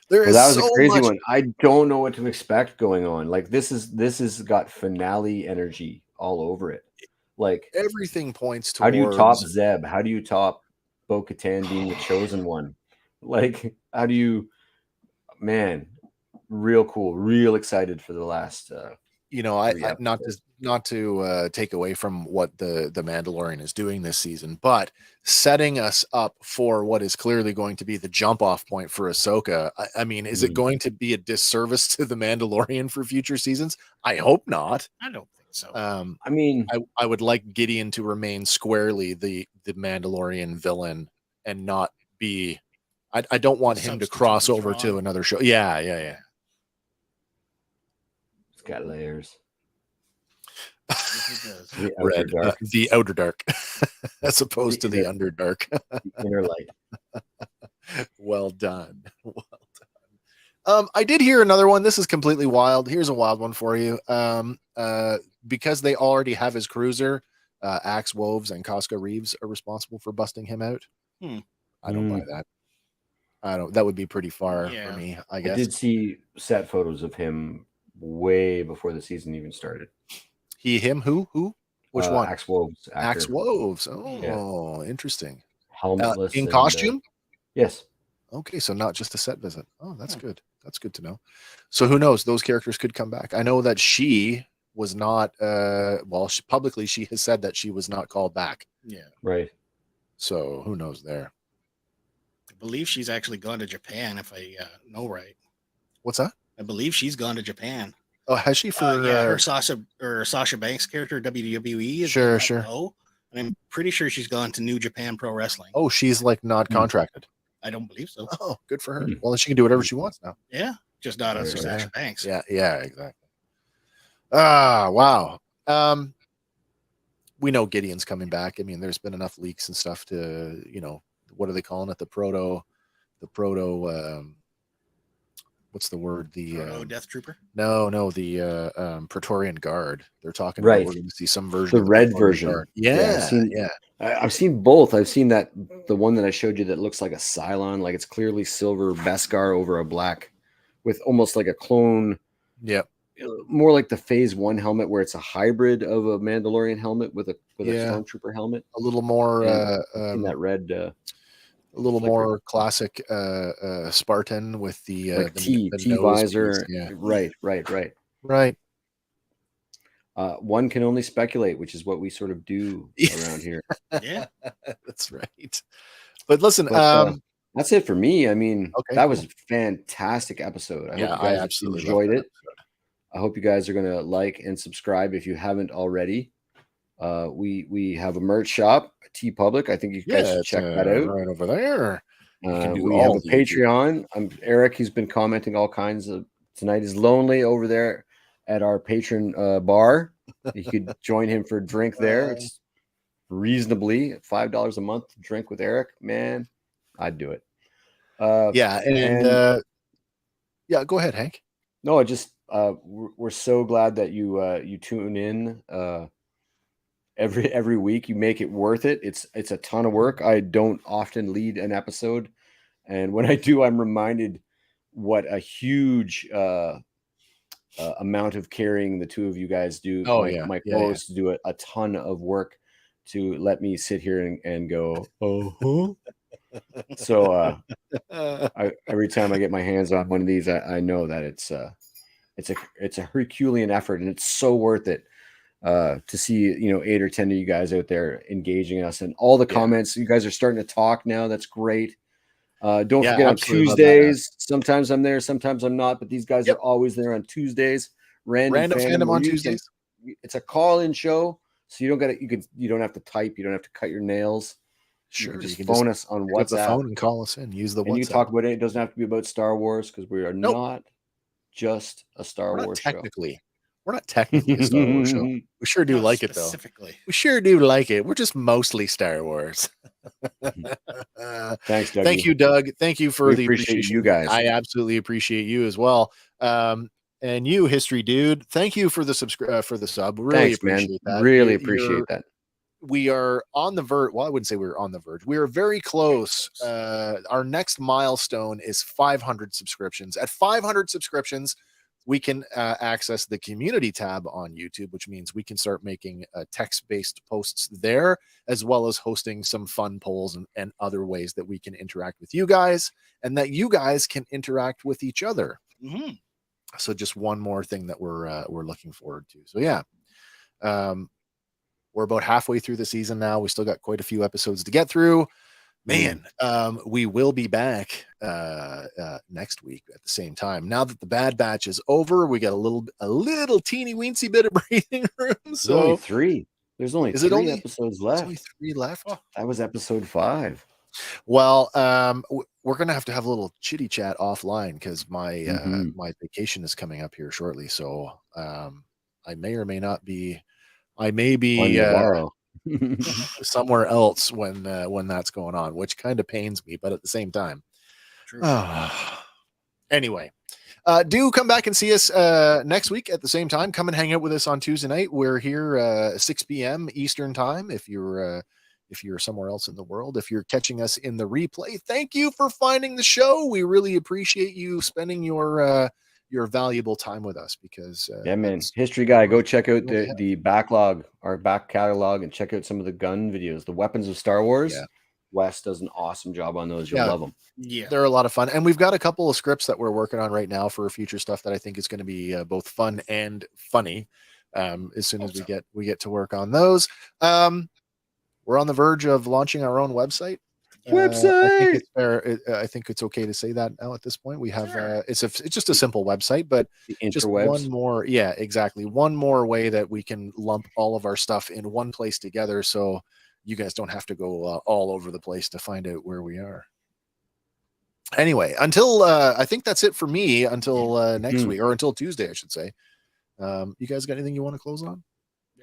There is that was so a crazy much. one. I don't know what to expect going on. Like this is got finale energy all over it. Like Everything points towards. How do you top Zeb? How do you top Bo-Katan being the chosen one? Like, how do you, man, real cool, real excited for the last I not to take away from what the Mandalorian is doing this season, but setting us up for what is clearly going to be the jump off point for Ahsoka. I mean, is it going to be a disservice to the Mandalorian for future seasons? I hope not. I don't think so. I mean, I would like Gideon to remain squarely the Mandalorian villain and not be. I don't want him to cross over to another show. Yeah. It's got layers. The outer dark, as opposed to the underdark. The inner light. Well done. I did hear another one. This is completely wild. Here's a wild one for you. Because they already have his cruiser, Axe Woves and Casca Reeves are responsible for busting him out. I don't buy that. That would be pretty far for me, I guess. I did see set photos of him way before the season even started. Him? Who? Which one? Axe Woves. Axe Woves. Oh, interesting. Helmetless. In costume? Yes. Okay, so not just a set visit. Oh, that's good. That's good to know. So who knows? Those characters could come back. I know that she was not, publicly she has said that she was not called back. Yeah. Right. So who knows there? I believe she's actually gone to Japan, if I know right. What's that? I believe she's gone to Japan. Oh, has she? For her Sasha Banks character, WWE. Sure. And I'm pretty sure she's gone to New Japan Pro Wrestling. Oh, she's like not contracted. I don't believe so. Oh, good for her. Well, she can do whatever she wants now. Yeah, just not under Sasha Banks. Yeah, exactly. Wow. We know Gideon's coming back. I mean, there's been enough leaks and stuff to, what are they calling it? The proto. What's the word? The Death Trooper? No, the Praetorian Guard. They're talking about we're going to see some version the of red version. Guard. I've seen both. I've seen the one that I showed you that looks like a Cylon, like it's clearly silver Beskar over a black, with almost like a clone. Yeah, more like the Phase 1 helmet, where it's a hybrid of a Mandalorian helmet with a Stormtrooper helmet. A little more in that red. A little more classic Spartan with the like the T visor. Yeah. Right. One can only speculate, which is what we sort of do around here. Yeah, that's right. But listen, that's it for me. I mean, that was a fantastic episode. I hope you guys absolutely enjoyed it. I hope you guys are going to like and subscribe if you haven't already. We have a merch shop, TeePublic. I think you guys should check that out. Right over there. We have a Patreon. I'm Eric. He's been commenting all kinds of. Tonight is lonely over there at our patron bar. You could join him for a drink there. It's reasonably $5 a month to drink with Eric. Man, I'd do it. Go ahead, Hank. No, we're so glad that you tune in every week. You make it worth it. It's a ton of work. I don't often lead an episode, and when I do, I'm reminded what a huge amount of carrying the two of you guys do. Oh, My co-hosts do a ton of work to let me sit here and go, oh, so every time I get my hands on one of these, I know that it's a Herculean effort, and it's so worth it to see 8 or 10 of you guys out there engaging us, and all the comments. You guys are starting to talk now. That's great. Don't forget on Tuesdays. Sometimes I'm there, sometimes I'm not, but these guys are always there on Tuesdays. Random Fandom on Tuesdays. It's a call-in show, so you don't have to type, you don't have to cut your nails. Sure, you can phone us on WhatsApp. The phone and call us in. Use the WhatsApp. And you can talk about it. It doesn't have to be about Star Wars, because we are not just a Star Wars show. We're not technically a Star Wars show. We sure do like it, though. Specifically. We sure do like it. We're just mostly Star Wars. Thanks, Doug. Thank you, Doug. Thank you for the appreciation. You guys. I absolutely appreciate you as well. And you, History Dude, thank you for the sub. Really appreciate that. Really appreciate that. We are on the verge. Well, I wouldn't say we're on the verge. We are very close. Our next milestone is 500 subscriptions. At 500 subscriptions, we can access the community tab on YouTube, which means we can start making text-based posts there, as well as hosting some fun polls and other ways that we can interact with you guys, and that you guys can interact with each other. Mm-hmm. So just one more thing that we're looking forward to. So yeah, we're about halfway through the season now. We still got quite a few episodes to get through. Man, we will be back next week at the same time. Now that the Bad Batch is over, we got a little teeny weensy bit of breathing room. So only 3. There's only 3 episodes left. Only 3 left. Oh, that was episode 5. Well, we're gonna have to have a little chitty chat offline, because my my vacation is coming up here shortly. So I may or may not be. I may be Navarro. somewhere else when that's going on, which kind of pains me, but at the same time. True. Anyway, do come back and see us next week at the same time. Come and hang out with us on Tuesday night. We're here 6 p.m. Eastern time. If you're somewhere else in the world, if you're catching us in the replay, thank you for finding the show. We really appreciate you spending your valuable time with us, because man, History Guy, go check out the backlog, our back catalog, and check out some of the gun videos, the Weapons of Star Wars. Wes does an awesome job on those. You'll love them. Yeah, they're a lot of fun, and we've got a couple of scripts that we're working on right now for future stuff that I think is going to be both fun and funny. As soon as we get to work on those, we're on the verge of launching our own website. I think it's okay to say that now at this point. We have it's just a simple website, but just one more. Yeah, exactly. One more way that we can lump all of our stuff in one place together, so you guys don't have to go all over the place to find out where we are. Anyway, until I think that's it for me until next week, or until Tuesday, I should say. You guys got anything you want to close on?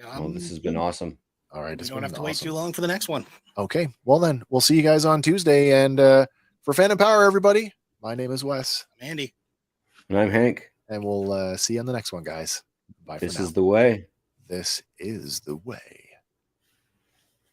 Well, this has been awesome. All right. We don't have to wait too long for the next one. Okay. Well, then we'll see you guys on Tuesday. And for Fan and Power, everybody, my name is Wes. I'm Andy. And I'm Hank. And we'll see you on the next one, guys. Bye for now. This is the way. This is the way.